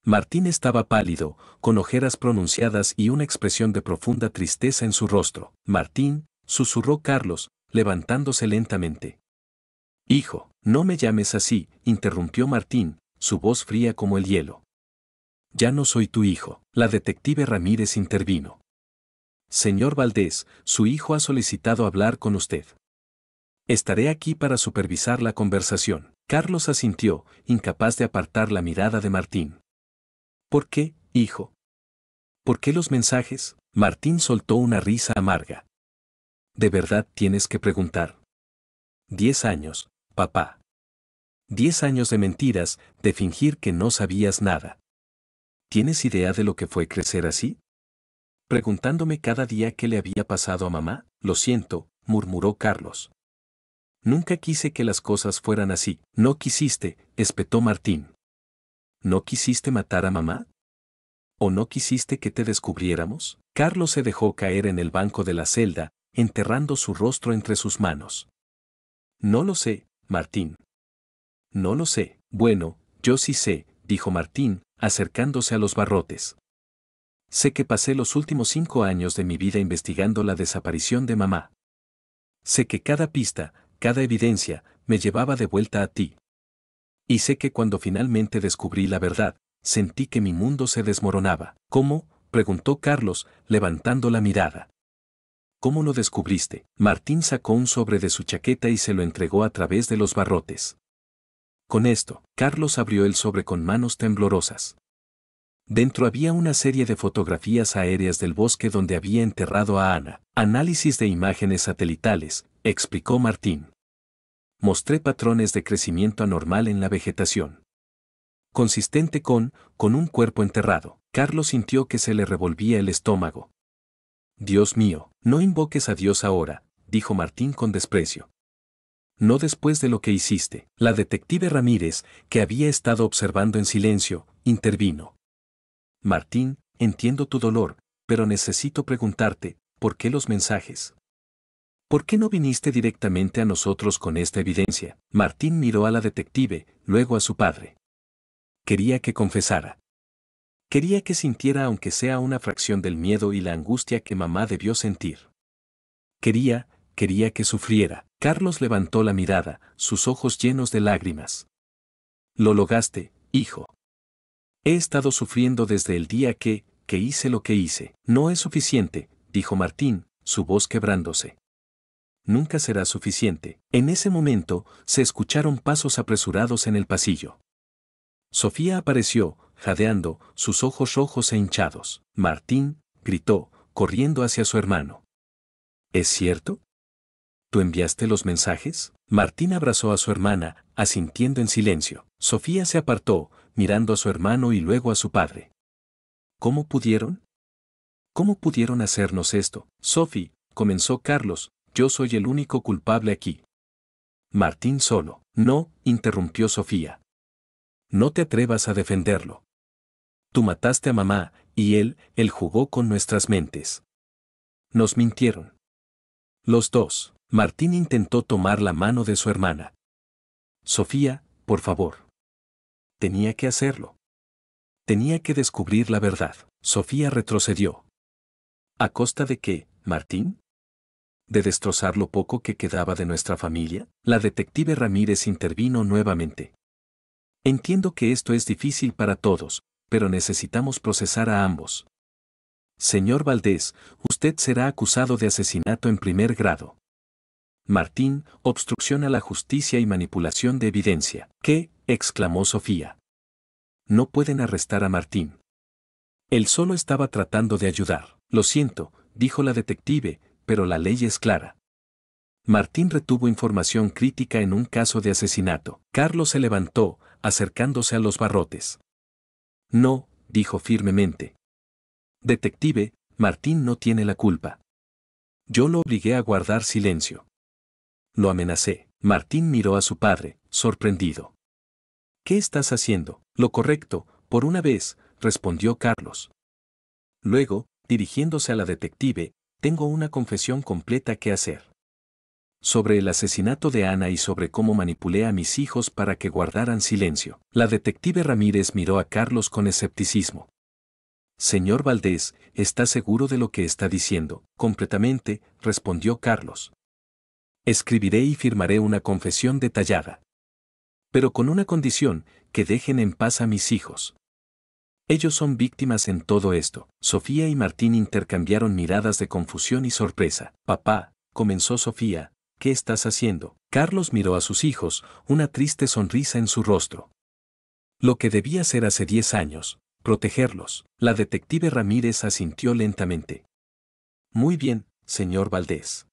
Martín estaba pálido, con ojeras pronunciadas y una expresión de profunda tristeza en su rostro. «Martín», susurró Carlos, levantándose lentamente. «Hijo, no me llames así», interrumpió Martín, su voz fría como el hielo. «Ya no soy tu hijo». La detective Ramírez intervino. «Señor Valdés, su hijo ha solicitado hablar con usted. Estaré aquí para supervisar la conversación». Carlos asintió, incapaz de apartar la mirada de Martín. «¿Por qué, hijo? ¿Por qué los mensajes?». Martín soltó una risa amarga. «¿De verdad tienes que preguntar?». 10 años, papá. 10 años de mentiras, de fingir que no sabías nada. ¿Tienes idea de lo que fue crecer así? Preguntándome cada día qué le había pasado a mamá». «Lo siento», murmuró Carlos. «Nunca quise que las cosas fueran así». «No quisiste», espetó Martín. «¿No quisiste matar a mamá? ¿O no quisiste que te descubriéramos?». Carlos se dejó caer en el banco de la celda, enterrando su rostro entre sus manos. «No lo sé, Martín. No lo sé». «Bueno, yo sí sé», dijo Martín, acercándose a los barrotes. «Sé que pasé los últimos 5 años de mi vida investigando la desaparición de mamá. Sé que cada pista, cada evidencia, me llevaba de vuelta a ti. Y sé que cuando finalmente descubrí la verdad, sentí que mi mundo se desmoronaba». «¿Cómo?», preguntó Carlos, levantando la mirada. «¿Cómo lo descubriste?». Martín sacó un sobre de su chaqueta y se lo entregó a través de los barrotes. Con esto, Carlos abrió el sobre con manos temblorosas. Dentro había una serie de fotografías aéreas del bosque donde había enterrado a Ana. «Análisis de imágenes satelitales», explicó Martín. «Mostré patrones de crecimiento anormal en la vegetación. Consistente con un cuerpo enterrado». Carlos sintió que se le revolvía el estómago. «Dios mío, no invoques a Dios ahora», dijo Martín con desprecio. «No después de lo que hiciste». La detective Ramírez, que había estado observando en silencio, intervino. «Martín, entiendo tu dolor, pero necesito preguntarte, ¿por qué los mensajes? ¿Por qué no viniste directamente a nosotros con esta evidencia?». Martín miró a la detective, luego a su padre. Quería que confesara. Quería que sintiera aunque sea una fracción del miedo y la angustia que mamá debió sentir. Quería que sufriera. Carlos levantó la mirada, sus ojos llenos de lágrimas. «Lo lograste, hijo. He estado sufriendo desde el día que hice lo que hice». «No es suficiente», dijo Martín, su voz quebrándose. «Nunca será suficiente». En ese momento, se escucharon pasos apresurados en el pasillo. Sofía apareció, jadeando, sus ojos rojos e hinchados. «Martín», gritó, corriendo hacia su hermano. «¿Es cierto? ¿Tú enviaste los mensajes?». Martín abrazó a su hermana, asintiendo en silencio. Sofía se apartó, mirando a su hermano y luego a su padre. ¿Cómo pudieron? ¿Cómo pudieron hacernos esto? Sophie, comenzó Carlos, yo soy el único culpable aquí. Martín solo. No, interrumpió Sofía. No te atrevas a defenderlo. Tú mataste a mamá, y él jugó con nuestras mentes. Nos mintieron. Los dos. Martín intentó tomar la mano de su hermana. Sofía, por favor. Tenía que hacerlo. Tenía que descubrir la verdad. Sofía retrocedió. ¿A costa de qué, Martín? ¿De destrozar lo poco que quedaba de nuestra familia? La detective Ramírez intervino nuevamente. Entiendo que esto es difícil para todos, pero necesitamos procesar a ambos. Señor Valdés, usted será acusado de asesinato en primer grado. Martín, obstrucción a la justicia y manipulación de evidencia. ¿Qué? Exclamó Sofía. No pueden arrestar a Martín. Él solo estaba tratando de ayudar. Lo siento, dijo la detective, pero la ley es clara. Martín retuvo información crítica en un caso de asesinato. Carlos se levantó, acercándose a los barrotes. No, dijo firmemente. Detective, Martín no tiene la culpa. Yo lo obligué a guardar silencio. Lo amenacé. Martín miró a su padre, sorprendido. ¿Qué estás haciendo? Lo correcto, por una vez, respondió Carlos. Luego, dirigiéndose a la detective, tengo una confesión completa que hacer. Sobre el asesinato de Ana y sobre cómo manipulé a mis hijos para que guardaran silencio. La detective Ramírez miró a Carlos con escepticismo. Señor Valdés, ¿está seguro de lo que está diciendo? Completamente, respondió Carlos. Escribiré y firmaré una confesión detallada. Pero con una condición, que dejen en paz a mis hijos. Ellos son víctimas en todo esto. Sofía y Martín intercambiaron miradas de confusión y sorpresa. Papá, comenzó Sofía, ¿qué estás haciendo? Carlos miró a sus hijos, una triste sonrisa en su rostro. Lo que debía hacer hace 10 años, protegerlos. La detective Ramírez asintió lentamente. Muy bien, señor Valdés.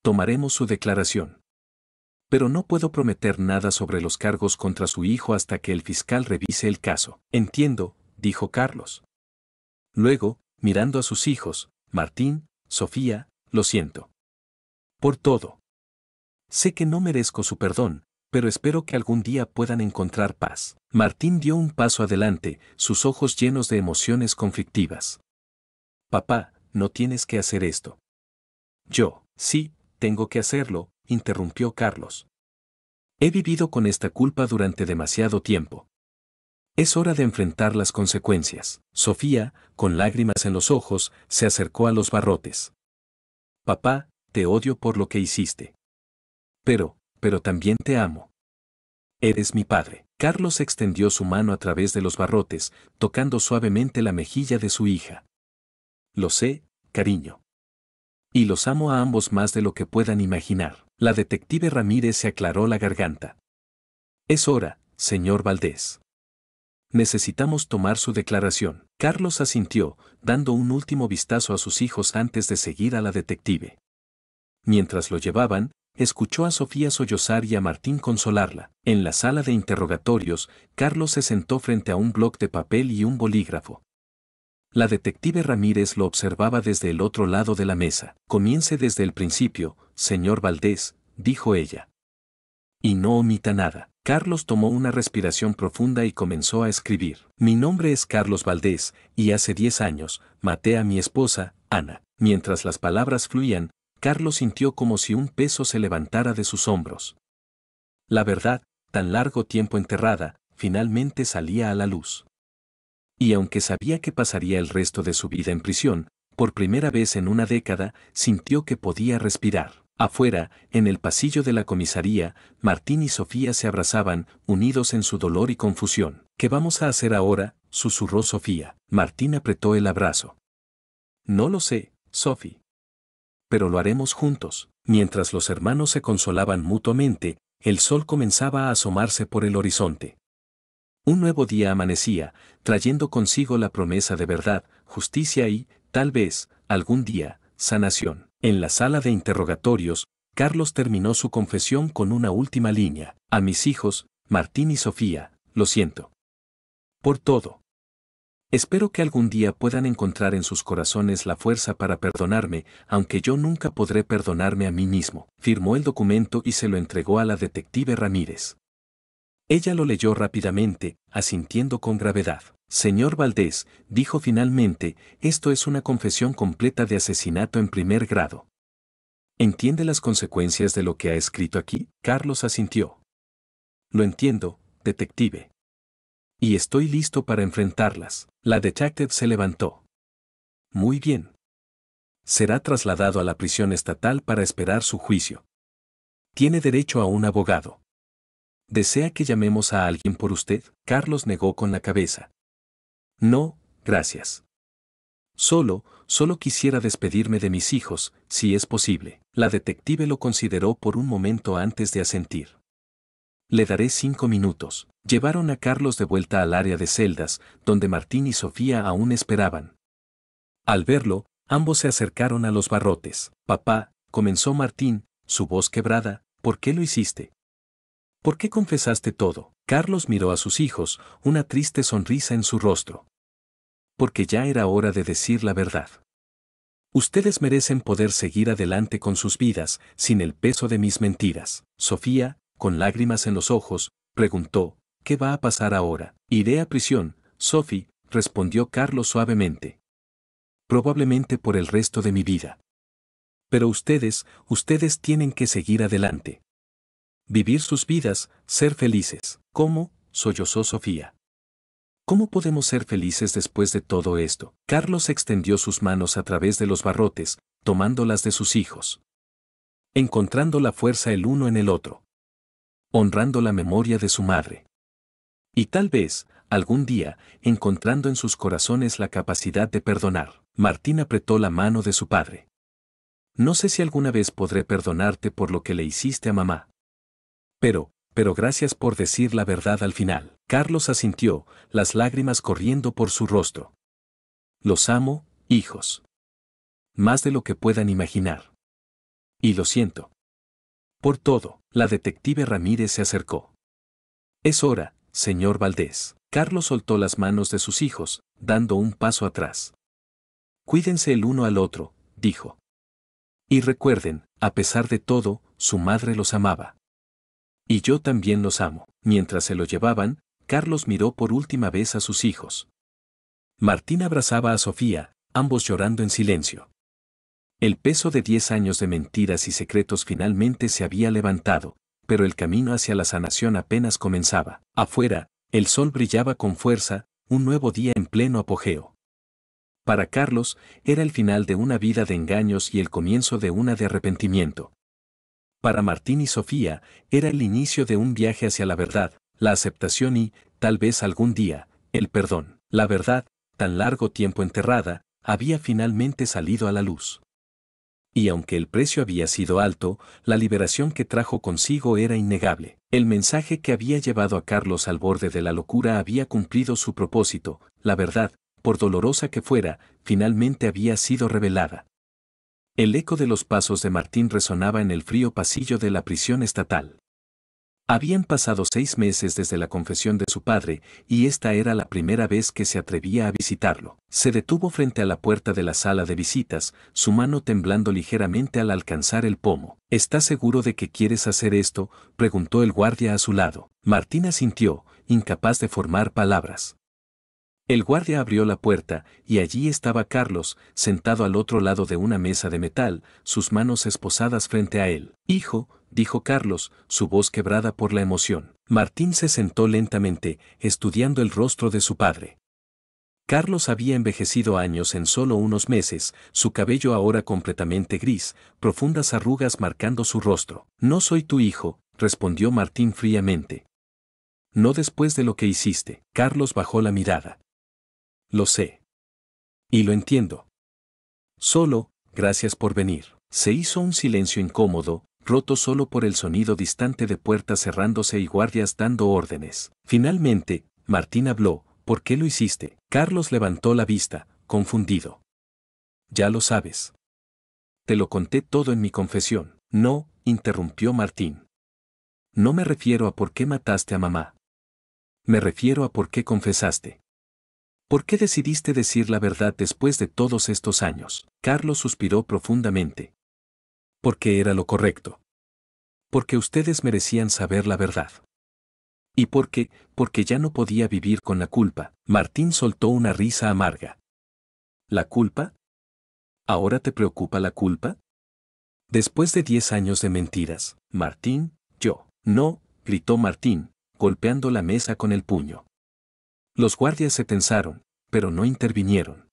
Tomaremos su declaración. Pero no puedo prometer nada sobre los cargos contra su hijo hasta que el fiscal revise el caso. Entiendo, dijo Carlos. Luego, mirando a sus hijos, Martín, Sofía, lo siento. Por todo. Sé que no merezco su perdón, pero espero que algún día puedan encontrar paz. Martín dio un paso adelante, sus ojos llenos de emociones conflictivas. Papá, no tienes que hacer esto. Yo, sí, tengo que hacerlo, interrumpió Carlos. He vivido con esta culpa durante demasiado tiempo. Es hora de enfrentar las consecuencias. Sofía, con lágrimas en los ojos, se acercó a los barrotes. Papá, te odio por lo que hiciste. Pero también te amo. Eres mi padre. Carlos extendió su mano a través de los barrotes, tocando suavemente la mejilla de su hija. Lo sé, cariño. Y los amo a ambos más de lo que puedan imaginar. La detective Ramírez se aclaró la garganta. Es hora, señor Valdés. Necesitamos tomar su declaración. Carlos asintió, dando un último vistazo a sus hijos antes de seguir a la detective. Mientras lo llevaban, escuchó a Sofía sollozar y a Martín consolarla. En la sala de interrogatorios, Carlos se sentó frente a un bloc de papel y un bolígrafo. La detective Ramírez lo observaba desde el otro lado de la mesa. Comience desde el principio, señor Valdés, dijo ella. Y no omita nada. Carlos tomó una respiración profunda y comenzó a escribir. Mi nombre es Carlos Valdés, y hace 10 años, maté a mi esposa, Ana. Mientras las palabras fluían, Carlos sintió como si un peso se levantara de sus hombros. La verdad, tan largo tiempo enterrada, finalmente salía a la luz. Y aunque sabía que pasaría el resto de su vida en prisión, por primera vez en una década, sintió que podía respirar. Afuera, en el pasillo de la comisaría, Martín y Sofía se abrazaban, unidos en su dolor y confusión. ¿Qué vamos a hacer ahora?, susurró Sofía. Martín apretó el abrazo. No lo sé, Sophie. Pero lo haremos juntos. Mientras los hermanos se consolaban mutuamente, el sol comenzaba a asomarse por el horizonte. Un nuevo día amanecía, trayendo consigo la promesa de verdad, justicia y, tal vez, algún día, sanación. En la sala de interrogatorios, Carlos terminó su confesión con una última línea. A mis hijos, Martín y Sofía, lo siento. Por todo. Espero que algún día puedan encontrar en sus corazones la fuerza para perdonarme, aunque yo nunca podré perdonarme a mí mismo. Firmó el documento y se lo entregó a la detective Ramírez. Ella lo leyó rápidamente, asintiendo con gravedad. Señor Valdés, dijo finalmente, esto es una confesión completa de asesinato en primer grado. ¿Entiende las consecuencias de lo que ha escrito aquí? Carlos asintió. Lo entiendo, detective. Y estoy listo para enfrentarlas. La detective se levantó. Muy bien. Será trasladado a la prisión estatal para esperar su juicio. Tiene derecho a un abogado. ¿Desea que llamemos a alguien por usted? Carlos negó con la cabeza. No, gracias. Solo quisiera despedirme de mis hijos, si es posible. La detective lo consideró por un momento antes de asentir. Le daré 5 minutos. Llevaron a Carlos de vuelta al área de celdas, donde Martín y Sofía aún esperaban. Al verlo, ambos se acercaron a los barrotes. Papá, comenzó Martín, su voz quebrada, ¿por qué lo hiciste? ¿Por qué confesaste todo? Carlos miró a sus hijos, una triste sonrisa en su rostro. Porque ya era hora de decir la verdad. Ustedes merecen poder seguir adelante con sus vidas, sin el peso de mis mentiras. Sofía, con lágrimas en los ojos, preguntó, ¿qué va a pasar ahora? Iré a prisión, Sophie, respondió Carlos suavemente. Probablemente por el resto de mi vida. Pero ustedes tienen que seguir adelante. Vivir sus vidas, ser felices. ¿Cómo? Sollozó Sofía. ¿Cómo podemos ser felices después de todo esto? Carlos extendió sus manos a través de los barrotes, tomando las de sus hijos. Encontrando la fuerza el uno en el otro. Honrando la memoria de su madre. Y tal vez, algún día, encontrando en sus corazones la capacidad de perdonar. Martín apretó la mano de su padre. No sé si alguna vez podré perdonarte por lo que le hiciste a mamá. Pero gracias por decir la verdad al final. Carlos asintió, las lágrimas corriendo por su rostro. Los amo, hijos. Más de lo que puedan imaginar. Y lo siento. Por todo, la detective Ramírez se acercó. Es hora, señor Valdés. Carlos soltó las manos de sus hijos, dando un paso atrás. Cuídense el uno al otro, dijo. Y recuerden, a pesar de todo, su madre los amaba. Y yo también los amo. Mientras se lo llevaban, Carlos miró por última vez a sus hijos. Martín abrazaba a Sofía, ambos llorando en silencio. El peso de 10 años de mentiras y secretos finalmente se había levantado, pero el camino hacia la sanación apenas comenzaba. Afuera, el sol brillaba con fuerza, un nuevo día en pleno apogeo. Para Carlos, era el final de una vida de engaños y el comienzo de una de arrepentimiento. Para Martín y Sofía, era el inicio de un viaje hacia la verdad, la aceptación y, tal vez algún día, el perdón. La verdad, tan largo tiempo enterrada, había finalmente salido a la luz. Y aunque el precio había sido alto, la liberación que trajo consigo era innegable. El mensaje que había llevado a Carlos al borde de la locura había cumplido su propósito, la verdad, por dolorosa que fuera, finalmente había sido revelada. El eco de los pasos de Martín resonaba en el frío pasillo de la prisión estatal. Habían pasado 6 meses desde la confesión de su padre, y esta era la primera vez que se atrevía a visitarlo. Se detuvo frente a la puerta de la sala de visitas, su mano temblando ligeramente al alcanzar el pomo. ¿Estás seguro de que quieres hacer esto?, preguntó el guardia a su lado. Martín asintió, incapaz de formar palabras. El guardia abrió la puerta, y allí estaba Carlos, sentado al otro lado de una mesa de metal, sus manos esposadas frente a él. Hijo, dijo Carlos, su voz quebrada por la emoción. Martín se sentó lentamente, estudiando el rostro de su padre. Carlos había envejecido años en solo unos meses, su cabello ahora completamente gris, profundas arrugas marcando su rostro. No soy tu hijo, respondió Martín fríamente. No después de lo que hiciste. Carlos bajó la mirada. Lo sé. Y lo entiendo. Solo, gracias por venir. Se hizo un silencio incómodo, roto solo por el sonido distante de puertas cerrándose y guardias dando órdenes. Finalmente, Martín habló, ¿por qué lo hiciste? Carlos levantó la vista, confundido. Ya lo sabes. Te lo conté todo en mi confesión. No, interrumpió Martín. No me refiero a por qué mataste a mamá. Me refiero a por qué confesaste. ¿Por qué decidiste decir la verdad después de todos estos años? Carlos suspiró profundamente. Porque era lo correcto. Porque ustedes merecían saber la verdad. ¿Y por qué? Porque ya no podía vivir con la culpa. Martín soltó una risa amarga. ¿La culpa? ¿Ahora te preocupa la culpa? Después de 10 años de mentiras, Martín, yo. No, gritó Martín, golpeando la mesa con el puño. Los guardias se tensaron, pero no intervinieron.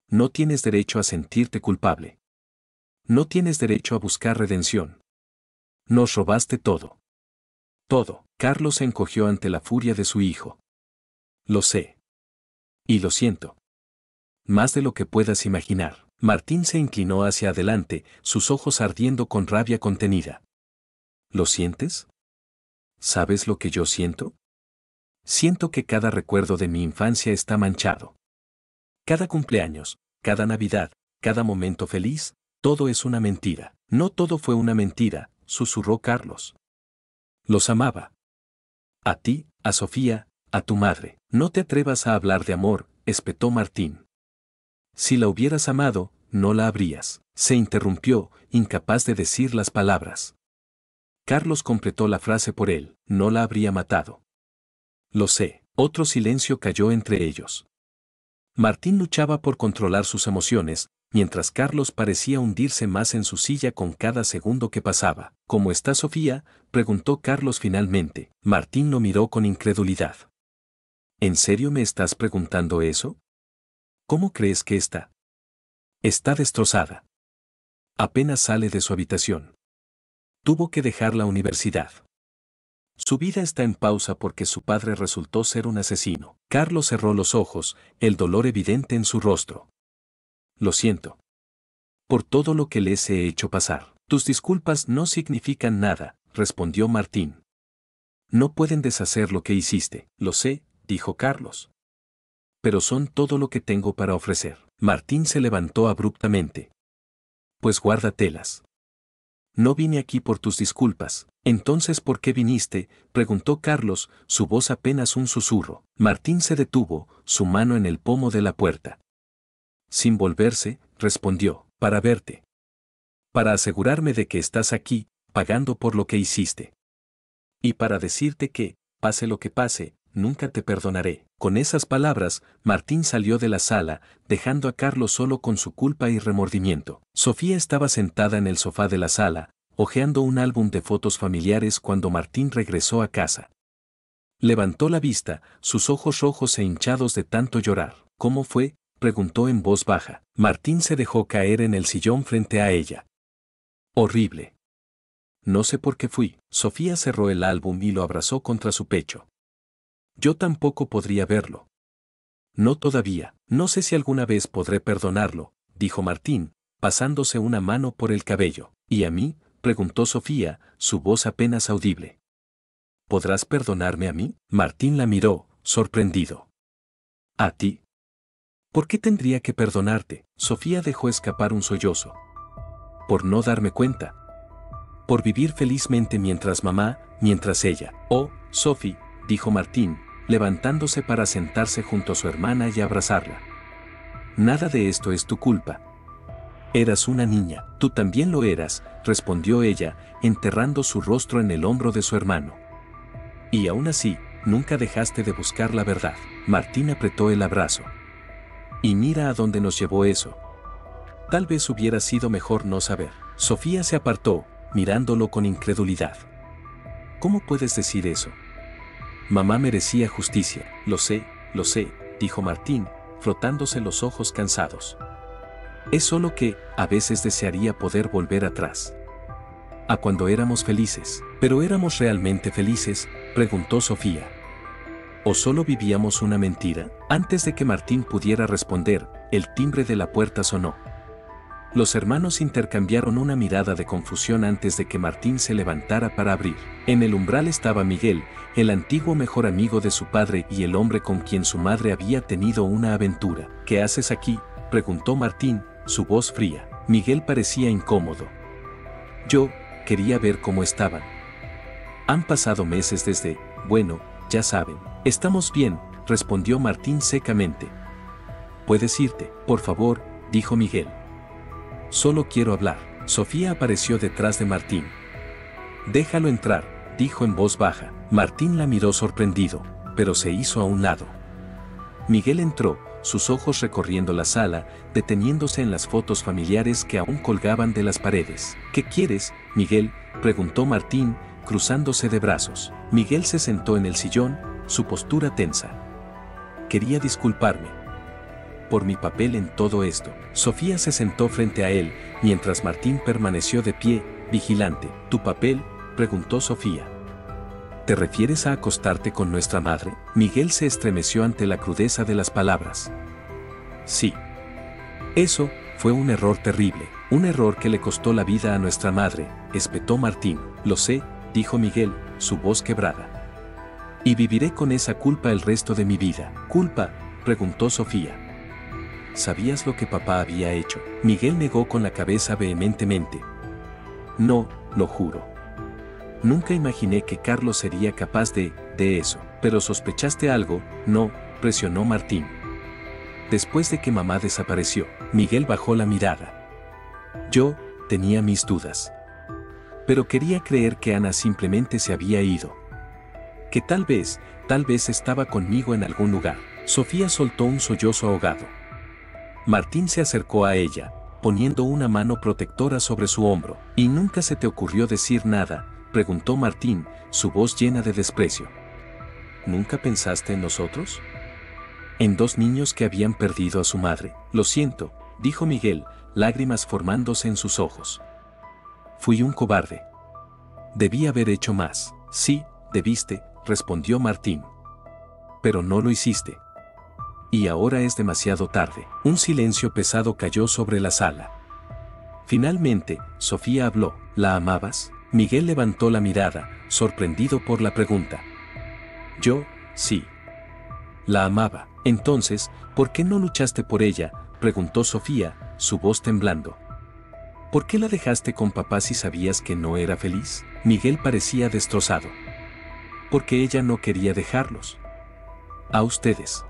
No tienes derecho a sentirte culpable. No tienes derecho a buscar redención. Nos robaste todo. Todo. Carlos se encogió ante la furia de su hijo. Lo sé. Y lo siento. Más de lo que puedas imaginar. Martín se inclinó hacia adelante, sus ojos ardiendo con rabia contenida. ¿Lo sientes? ¿Sabes lo que yo siento? Siento que cada recuerdo de mi infancia está manchado. Cada cumpleaños, cada Navidad, cada momento feliz, todo es una mentira. No todo fue una mentira, susurró Carlos. Los amaba. A ti, a Sofía, a tu madre. No te atrevas a hablar de amor, espetó Martín. Si la hubieras amado, no la habrías. Se interrumpió, incapaz de decir las palabras. Carlos completó la frase por él, no la habría matado. Lo sé. Otro silencio cayó entre ellos. Martín luchaba por controlar sus emociones, mientras Carlos parecía hundirse más en su silla con cada segundo que pasaba. ¿Cómo está Sofía?, preguntó Carlos finalmente. Martín lo miró con incredulidad. ¿En serio me estás preguntando eso? ¿Cómo crees que está? Está destrozada. Apenas sale de su habitación. Tuvo que dejar la universidad. Su vida está en pausa porque su padre resultó ser un asesino. Carlos cerró los ojos, el dolor evidente en su rostro. Lo siento. Por todo lo que les he hecho pasar. Tus disculpas no significan nada, respondió Martín. No pueden deshacer lo que hiciste. Lo sé, dijo Carlos. Pero son todo lo que tengo para ofrecer. Martín se levantó abruptamente. Pues guárdatelas. No vine aquí por tus disculpas. Entonces, ¿por qué viniste?, preguntó Carlos, su voz apenas un susurro. Martín se detuvo, su mano en el pomo de la puerta. Sin volverse, respondió, para verte. Para asegurarme de que estás aquí, pagando por lo que hiciste. Y para decirte que, pase lo que pase, nunca te perdonaré. Con esas palabras, Martín salió de la sala, dejando a Carlos solo con su culpa y remordimiento. Sofía estaba sentada en el sofá de la sala, hojeando un álbum de fotos familiares cuando Martín regresó a casa. Levantó la vista, sus ojos rojos e hinchados de tanto llorar. ¿Cómo fue?, preguntó en voz baja. Martín se dejó caer en el sillón frente a ella. Horrible. No sé por qué fui. Sofía cerró el álbum y lo abrazó contra su pecho. Yo tampoco podría verlo. No todavía. No sé si alguna vez podré perdonarlo, dijo Martín, pasándose una mano por el cabello. ¿Y a mí?, preguntó Sofía, su voz apenas audible. ¿Podrás perdonarme a mí? Martín la miró, sorprendido. ¿A ti? ¿Por qué tendría que perdonarte? Sofía dejó escapar un sollozo. Por no darme cuenta. Por vivir felizmente mientras ella. Oh, Sophie, dijo Martín, levantándose para sentarse junto a su hermana y abrazarla. Nada de esto es tu culpa. Eras una niña. Tú también lo eras, respondió ella, enterrando su rostro en el hombro de su hermano. Y aún así, nunca dejaste de buscar la verdad. Martín apretó el abrazo. Y mira a dónde nos llevó eso. Tal vez hubiera sido mejor no saber. Sofía se apartó, mirándolo con incredulidad. ¿Cómo puedes decir eso? Mamá merecía justicia. Lo sé, dijo Martín, frotándose los ojos cansados. Es solo que, a veces desearía poder volver atrás. A cuando éramos felices. ¿Pero éramos realmente felices?, preguntó Sofía. ¿O solo vivíamos una mentira? Antes de que Martín pudiera responder, el timbre de la puerta sonó. Los hermanos intercambiaron una mirada de confusión antes de que Martín se levantara para abrir. En el umbral estaba Miguel, el antiguo mejor amigo de su padre y el hombre con quien su madre había tenido una aventura. ¿Qué haces aquí?, preguntó Martín, su voz fría. Miguel parecía incómodo. Yo quería ver cómo estaban. Han pasado meses desde, bueno, ya saben. Estamos bien, respondió Martín secamente. Puedes irte, por favor, dijo Miguel. Solo quiero hablar. Sofía apareció detrás de Martín. Déjalo entrar, dijo en voz baja. Martín la miró sorprendido, pero se hizo a un lado. Miguel entró, sus ojos recorriendo la sala, deteniéndose en las fotos familiares que aún colgaban de las paredes. ¿Qué quieres, Miguel?, preguntó Martín, cruzándose de brazos. Miguel se sentó en el sillón, su postura tensa. Quería disculparme por mi papel en todo esto. Sofía se sentó frente a él, mientras Martín permaneció de pie, vigilante. ¿Tu papel?, preguntó Sofía. ¿Te refieres a acostarte con nuestra madre? Miguel se estremeció ante la crudeza de las palabras. Sí. Eso fue un error terrible, un error que le costó la vida a nuestra madre, espetó Martín. Lo sé, dijo Miguel, su voz quebrada. Y viviré con esa culpa el resto de mi vida. ¿Culpa?, preguntó Sofía. ¿Sabías lo que papá había hecho? Miguel negó con la cabeza vehementemente. No, lo juro. Nunca imaginé que Carlos sería capaz de eso. Pero sospechaste algo, ¿no?, presionó Martín. Después de que mamá desapareció, Miguel bajó la mirada. Yo tenía mis dudas. Pero quería creer que Ana simplemente se había ido. Que tal vez estaba conmigo en algún lugar. Sofía soltó un sollozo ahogado. Martín se acercó a ella, poniendo una mano protectora sobre su hombro. ¿Y nunca se te ocurrió decir nada?, preguntó Martín, su voz llena de desprecio. ¿Nunca pensaste en nosotros? ¿En dos niños que habían perdido a su madre? Lo siento, dijo Miguel, lágrimas formándose en sus ojos. Fui un cobarde. Debí haber hecho más. Sí, debiste, respondió Martín. Pero no lo hiciste. Y ahora es demasiado tarde. Un silencio pesado cayó sobre la sala. Finalmente, Sofía habló. ¿La amabas? Miguel levantó la mirada, sorprendido por la pregunta. Yo, sí. La amaba. Entonces, ¿por qué no luchaste por ella?, preguntó Sofía, su voz temblando. ¿Por qué la dejaste con papá si sabías que no era feliz? Miguel parecía destrozado. Porque ella no quería dejarlos. A ustedes.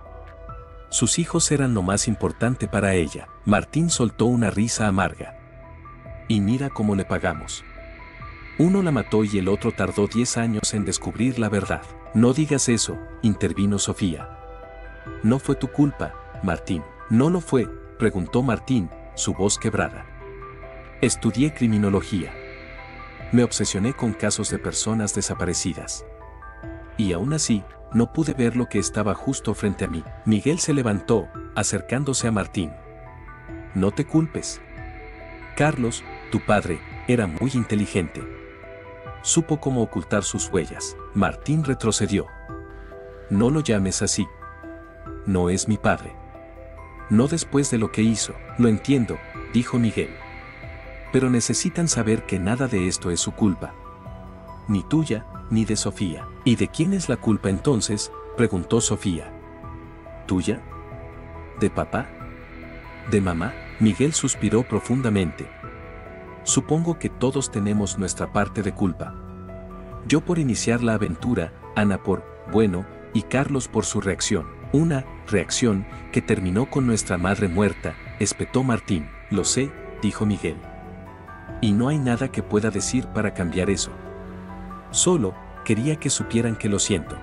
Sus hijos eran lo más importante para ella. Martín soltó una risa amarga. Y mira cómo le pagamos. Uno la mató y el otro tardó 10 años en descubrir la verdad. No digas eso, intervino Sofía. No fue tu culpa, Martín. ¿No lo fue?, preguntó Martín, su voz quebrada. Estudié criminología. Me obsesioné con casos de personas desaparecidas. Y aún así, no pude ver lo que estaba justo frente a mí. Miguel se levantó, acercándose a Martín. No te culpes. Carlos, tu padre, era muy inteligente. Supo cómo ocultar sus huellas. Martín retrocedió. No lo llames así. No es mi padre. No después de lo que hizo. Lo entiendo, dijo Miguel. Pero necesitan saber que nada de esto es su culpa. Ni tuya, ni de Sofía. ¿Y de quién es la culpa entonces?, preguntó Sofía. ¿Tuya? ¿De papá? ¿De mamá? Miguel suspiró profundamente. Supongo que todos tenemos nuestra parte de culpa. Yo por iniciar la aventura, Ana por, bueno, y Carlos por su reacción. Una reacción que terminó con nuestra madre muerta, espetó Martín. Lo sé, dijo Miguel. Y no hay nada que pueda decir para cambiar eso. Solo quería que supieran que lo siento.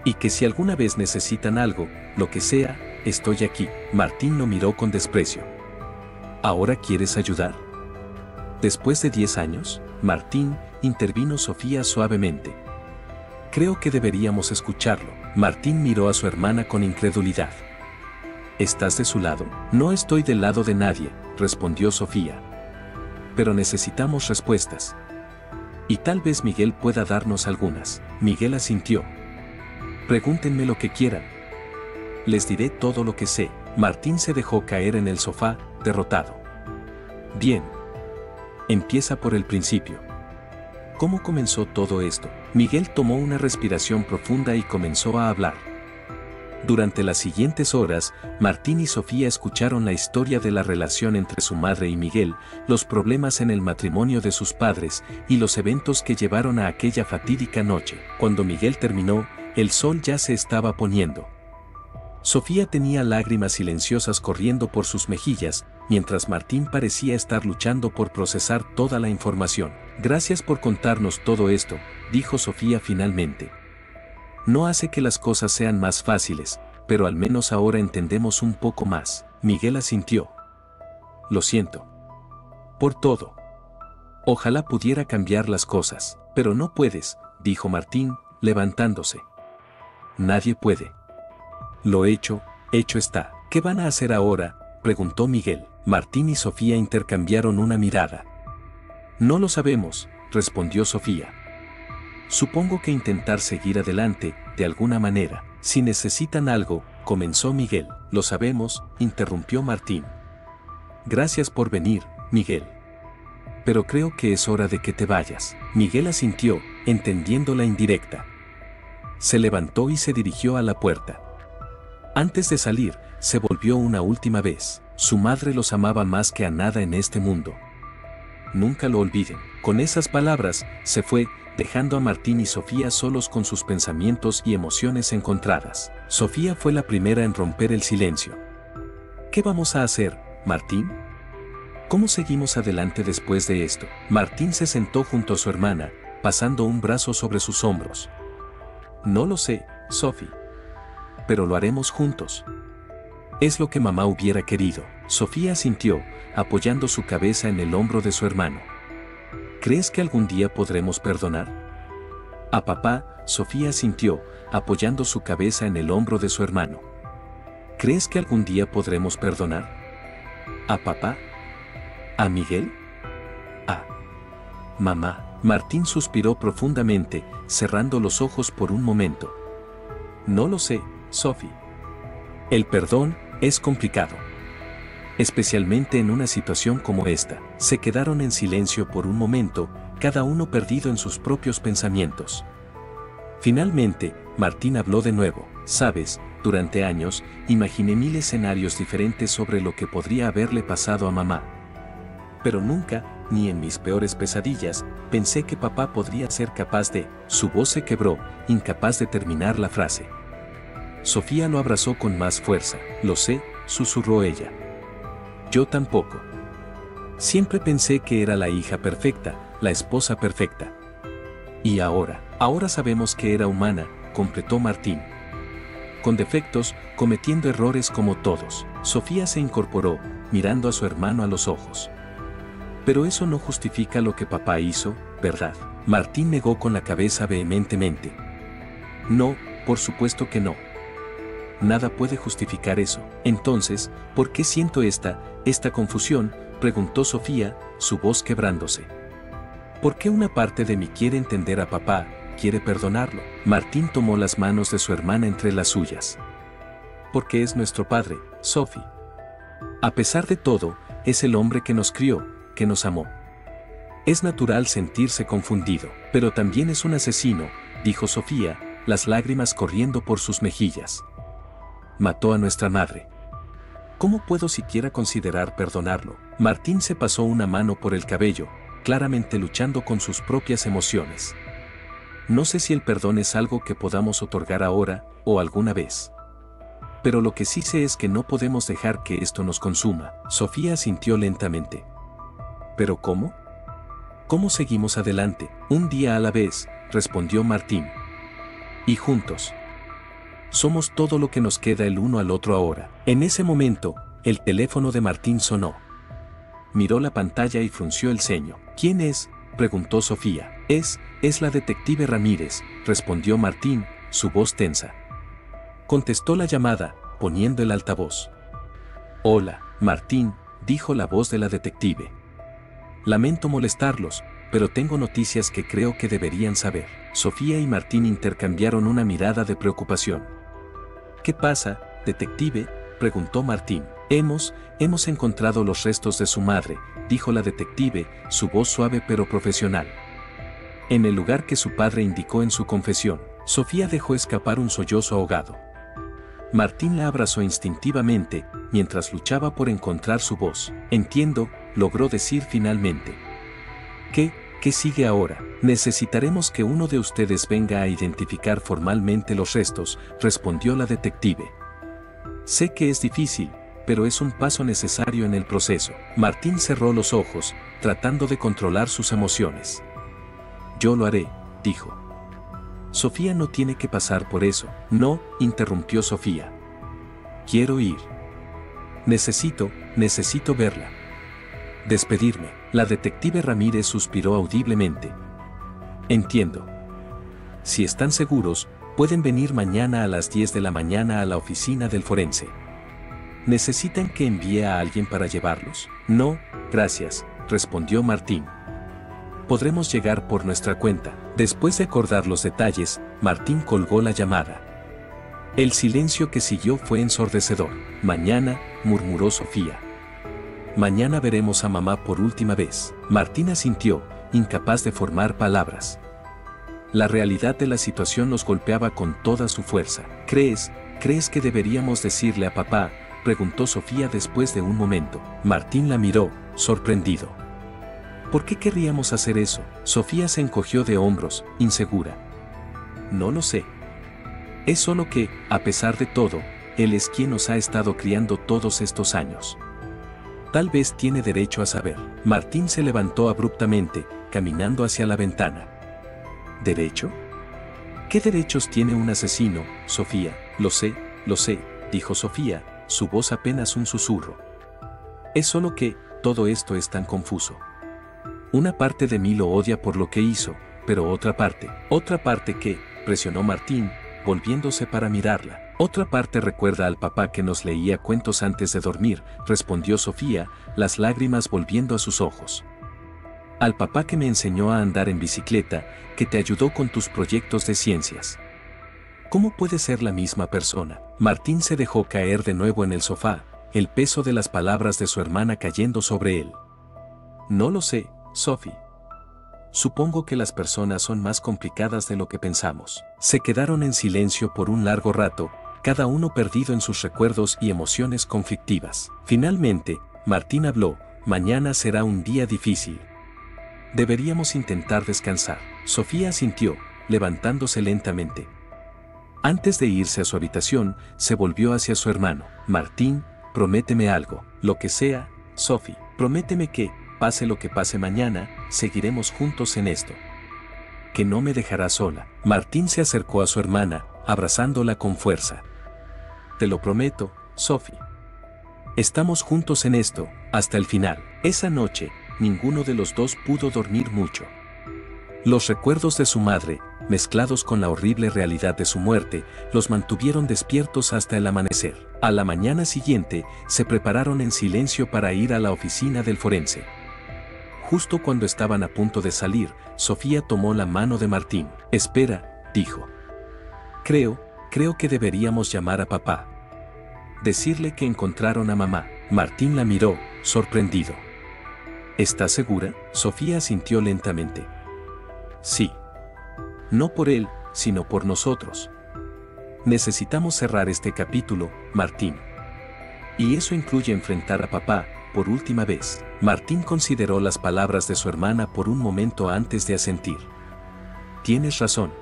Y que si alguna vez necesitan algo, lo que sea, estoy aquí. Martín lo miró con desprecio. ¿Ahora quieres ayudar? Después de 10 años, Martín, intervino Sofía suavemente. Creo que deberíamos escucharlo. Martín miró a su hermana con incredulidad. ¿Estás de su lado? No estoy del lado de nadie, respondió Sofía. Pero necesitamos respuestas. Y tal vez Miguel pueda darnos algunas. Miguel asintió. Pregúntenme lo que quieran. Les diré todo lo que sé. Martín se dejó caer en el sofá, derrotado. Bien. Empieza por el principio. ¿Cómo comenzó todo esto? Miguel tomó una respiración profunda y comenzó a hablar. Durante las siguientes horas, Martín y Sofía escucharon la historia de la relación entre su madre y Miguel, los problemas en el matrimonio de sus padres y los eventos que llevaron a aquella fatídica noche. Cuando Miguel terminó, el sol ya se estaba poniendo. Sofía tenía lágrimas silenciosas corriendo por sus mejillas, mientras Martín parecía estar luchando por procesar toda la información. Gracias por contarnos todo esto, dijo Sofía finalmente. No hace que las cosas sean más fáciles, pero al menos ahora entendemos un poco más. Miguel asintió. Lo siento. Por todo. Ojalá pudiera cambiar las cosas, pero no puedes, dijo Martín, levantándose. Nadie puede. Lo hecho está. ¿Qué van a hacer ahora?, preguntó Miguel. Martín y Sofía intercambiaron una mirada. No lo sabemos, respondió Sofía. Supongo que intentar seguir adelante, de alguna manera. Si necesitan algo, comenzó Miguel. Lo sabemos, interrumpió Martín. Gracias por venir, Miguel. Pero creo que es hora de que te vayas. Miguel asintió, entendiendo la indirecta. Se levantó y se dirigió a la puerta. Antes de salir, se volvió una última vez. Su madre los amaba más que a nada en este mundo. Nunca lo olviden. Con esas palabras, se fue, dejando a Martín y Sofía solos con sus pensamientos y emociones encontradas. Sofía fue la primera en romper el silencio. ¿Qué vamos a hacer, Martín? ¿Cómo seguimos adelante después de esto? Martín se sentó junto a su hermana, pasando un brazo sobre sus hombros. No lo sé, Sophie. Pero lo haremos juntos. Es lo que mamá hubiera querido. Sofía asintió, apoyando su cabeza en el hombro de su hermano. ¿Crees que algún día podremos perdonar? A papá, Sofía asintió, apoyando su cabeza en el hombro de su hermano. ¿Crees que algún día podremos perdonar? ¿A papá? ¿A Miguel? ¿A mamá? Martín suspiró profundamente, cerrando los ojos por un momento. No lo sé, Sophie. El perdón es complicado. Especialmente en una situación como esta. Se quedaron en silencio por un momento, cada uno perdido en sus propios pensamientos. Finalmente, Martín habló de nuevo. Sabes, durante años, imaginé 1000 escenarios diferentes sobre lo que podría haberle pasado a mamá. Pero nunca, ni en mis peores pesadillas, pensé que papá podría ser capaz de... Su voz se quebró, incapaz de terminar la frase. Sofía lo abrazó con más fuerza. Lo sé, susurró ella. Yo tampoco. Siempre pensé que era la hija perfecta, la esposa perfecta. Y ahora sabemos que era humana, completó Martín. Con defectos, cometiendo errores como todos. Sofía se incorporó, mirando a su hermano a los ojos. Pero eso no justifica lo que papá hizo, ¿verdad? Martín negó con la cabeza vehementemente. No, por supuesto que no. Nada puede justificar eso. Entonces, ¿por qué siento esta confusión?, preguntó Sofía, su voz quebrándose. ¿Por qué una parte de mí quiere entender a papá, quiere perdonarlo? Martín tomó las manos de su hermana entre las suyas. Porque es nuestro padre, Sophie. A pesar de todo, es el hombre que nos crió, que nos amó. Es natural sentirse confundido, pero también es un asesino, dijo Sofía, las lágrimas corriendo por sus mejillas. Mató a nuestra madre. ¿Cómo puedo siquiera considerar perdonarlo? Martín se pasó una mano por el cabello, claramente luchando con sus propias emociones. No sé si el perdón es algo que podamos otorgar ahora, o alguna vez. Pero lo que sí sé es que no podemos dejar que esto nos consuma. Sofía asintió lentamente. ¿Pero cómo? ¿Cómo seguimos adelante? Un día a la vez, respondió Martín. Y juntos. Somos todo lo que nos queda el uno al otro ahora. En ese momento, el teléfono de Martín sonó. Miró la pantalla y frunció el ceño. ¿Quién es?, preguntó Sofía. Es la detective Ramírez, respondió Martín, su voz tensa. Contestó la llamada, poniendo el altavoz. Hola, Martín, dijo la voz de la detective. Lamento molestarlos, pero tengo noticias que creo que deberían saber. Sofía y Martín intercambiaron una mirada de preocupación. ¿Qué pasa, detective?, preguntó Martín. Hemos encontrado los restos de su madre, dijo la detective, su voz suave pero profesional. En el lugar que su padre indicó en su confesión. Sofía dejó escapar un sollozo ahogado. Martín la abrazó instintivamente, mientras luchaba por encontrar su voz. Entiendo, logró decir finalmente. ¿Qué sigue ahora? Necesitaremos que uno de ustedes venga a identificar formalmente los restos, respondió la detective. Sé que es difícil, pero es un paso necesario en el proceso. Martín cerró los ojos, tratando de controlar sus emociones. Yo lo haré, dijo. Sofía no tiene que pasar por eso. No, interrumpió Sofía. Quiero ir. Necesito verla. Despedirme. La detective Ramírez suspiró audiblemente. Entiendo. Si están seguros, pueden venir mañana a las 10 de la mañana a la oficina del forense. ¿Necesitan que envíe a alguien para llevarlos? No, gracias, respondió Martín. Podremos llegar por nuestra cuenta. Después de acordar los detalles, Martín colgó la llamada. El silencio que siguió fue ensordecedor. Mañana, murmuró Sofía. Mañana veremos a mamá por última vez. Martín asintió, incapaz de formar palabras. La realidad de la situación los golpeaba con toda su fuerza. ¿Crees que deberíamos decirle a papá?, preguntó Sofía después de un momento. Martín la miró, sorprendido. ¿Por qué querríamos hacer eso? Sofía se encogió de hombros, insegura. No lo sé. Es solo que, a pesar de todo, él es quien nos ha estado criando todos estos años. Tal vez tiene derecho a saber. Martín se levantó abruptamente, caminando hacia la ventana. ¿Derecho? ¿Qué derechos tiene un asesino, Sofía? Lo sé, dijo Sofía, su voz apenas un susurro. Es solo que, todo esto es tan confuso. Una parte de mí lo odia por lo que hizo, pero otra parte que, presionó Martín, volviéndose para mirarla. Otra parte recuerda al papá que nos leía cuentos antes de dormir, respondió Sofía, las lágrimas volviendo a sus ojos. Al papá que me enseñó a andar en bicicleta, que te ayudó con tus proyectos de ciencias. ¿Cómo puede ser la misma persona? Martín se dejó caer de nuevo en el sofá, el peso de las palabras de su hermana cayendo sobre él. No lo sé, Sophie. Supongo que las personas son más complicadas de lo que pensamos. Se quedaron en silencio por un largo rato, cada uno perdido en sus recuerdos y emociones conflictivas. Finalmente, Martín habló, mañana será un día difícil. Deberíamos intentar descansar. Sofía asintió, levantándose lentamente. Antes de irse a su habitación, se volvió hacia su hermano. Martín, prométeme algo, lo que sea, Sophie. Prométeme que, pase lo que pase mañana, seguiremos juntos en esto. Que no me dejará sola. Martín se acercó a su hermana, abrazándola con fuerza. Te lo prometo, Sophie. Estamos juntos en esto, hasta el final. Esa noche, ninguno de los dos pudo dormir mucho. Los recuerdos de su madre, mezclados con la horrible realidad de su muerte, los mantuvieron despiertos hasta el amanecer. A la mañana siguiente, se prepararon en silencio para ir a la oficina del forense. Justo cuando estaban a punto de salir, Sofía tomó la mano de Martín. Espera, dijo. Creo que deberíamos llamar a papá. Decirle que encontraron a mamá. Martín la miró, sorprendido. ¿Estás segura? Sofía asintió lentamente. Sí. No por él, sino por nosotros. Necesitamos cerrar este capítulo, Martín. Y eso incluye enfrentar a papá, por última vez. Martín consideró las palabras de su hermana por un momento antes de asentir. Tienes razón.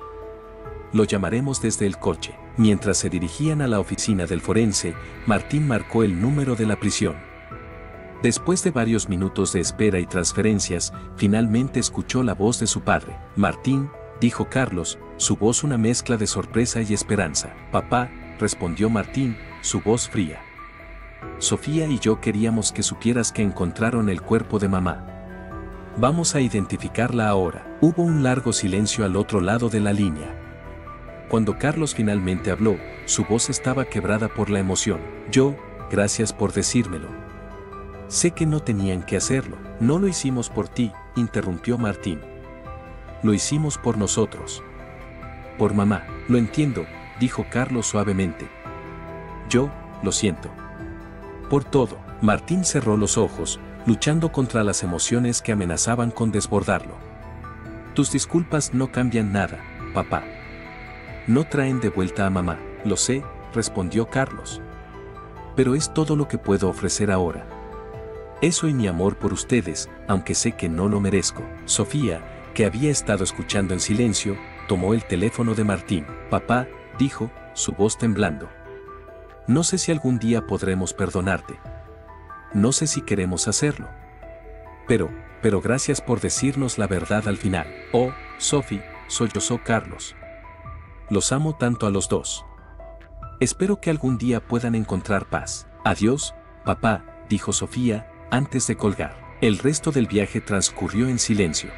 Lo llamaremos desde el coche. Mientras se dirigían a la oficina del forense, Martín marcó el número de la prisión. Después de varios minutos de espera y transferencias, finalmente escuchó la voz de su padre. Martín, dijo Carlos, su voz una mezcla de sorpresa y esperanza. Papá, respondió Martín, su voz fría. Sofía y yo queríamos que supieras que encontraron el cuerpo de mamá. Vamos a identificarla ahora. Hubo un largo silencio al otro lado de la línea. Cuando Carlos finalmente habló, su voz estaba quebrada por la emoción. Gracias por decírmelo. Sé que no tenían que hacerlo. No lo hicimos por ti, interrumpió Martín. Lo hicimos por nosotros. Por mamá. Lo entiendo, dijo Carlos suavemente. Lo siento. Por todo. Martín cerró los ojos, luchando contra las emociones que amenazaban con desbordarlo. Tus disculpas no cambian nada, papá. No traen de vuelta a mamá. Lo sé, respondió Carlos. Pero es todo lo que puedo ofrecer ahora. Eso y mi amor por ustedes, aunque sé que no lo merezco. Sofía, que había estado escuchando en silencio, tomó el teléfono de Martín. Papá, dijo, su voz temblando. No sé si algún día podremos perdonarte. No sé si queremos hacerlo. Pero gracias por decirnos la verdad al final. Oh, Sophie, sollozó Carlos. Los amo tanto a los dos. Espero que algún día puedan encontrar paz. Adiós, papá, dijo Sofía, antes de colgar. El resto del viaje transcurrió en silencio.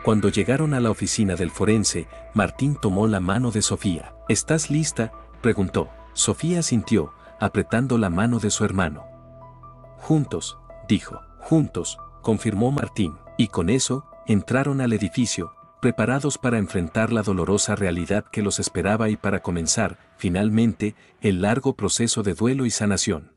Cuando llegaron a la oficina del forense, Martín tomó la mano de Sofía. ¿Estás lista?, preguntó. Sofía asintió, apretando la mano de su hermano. Juntos, dijo. Juntos, confirmó Martín. Y con eso, entraron al edificio, preparados para enfrentar la dolorosa realidad que los esperaba y para comenzar, finalmente, el largo proceso de duelo y sanación.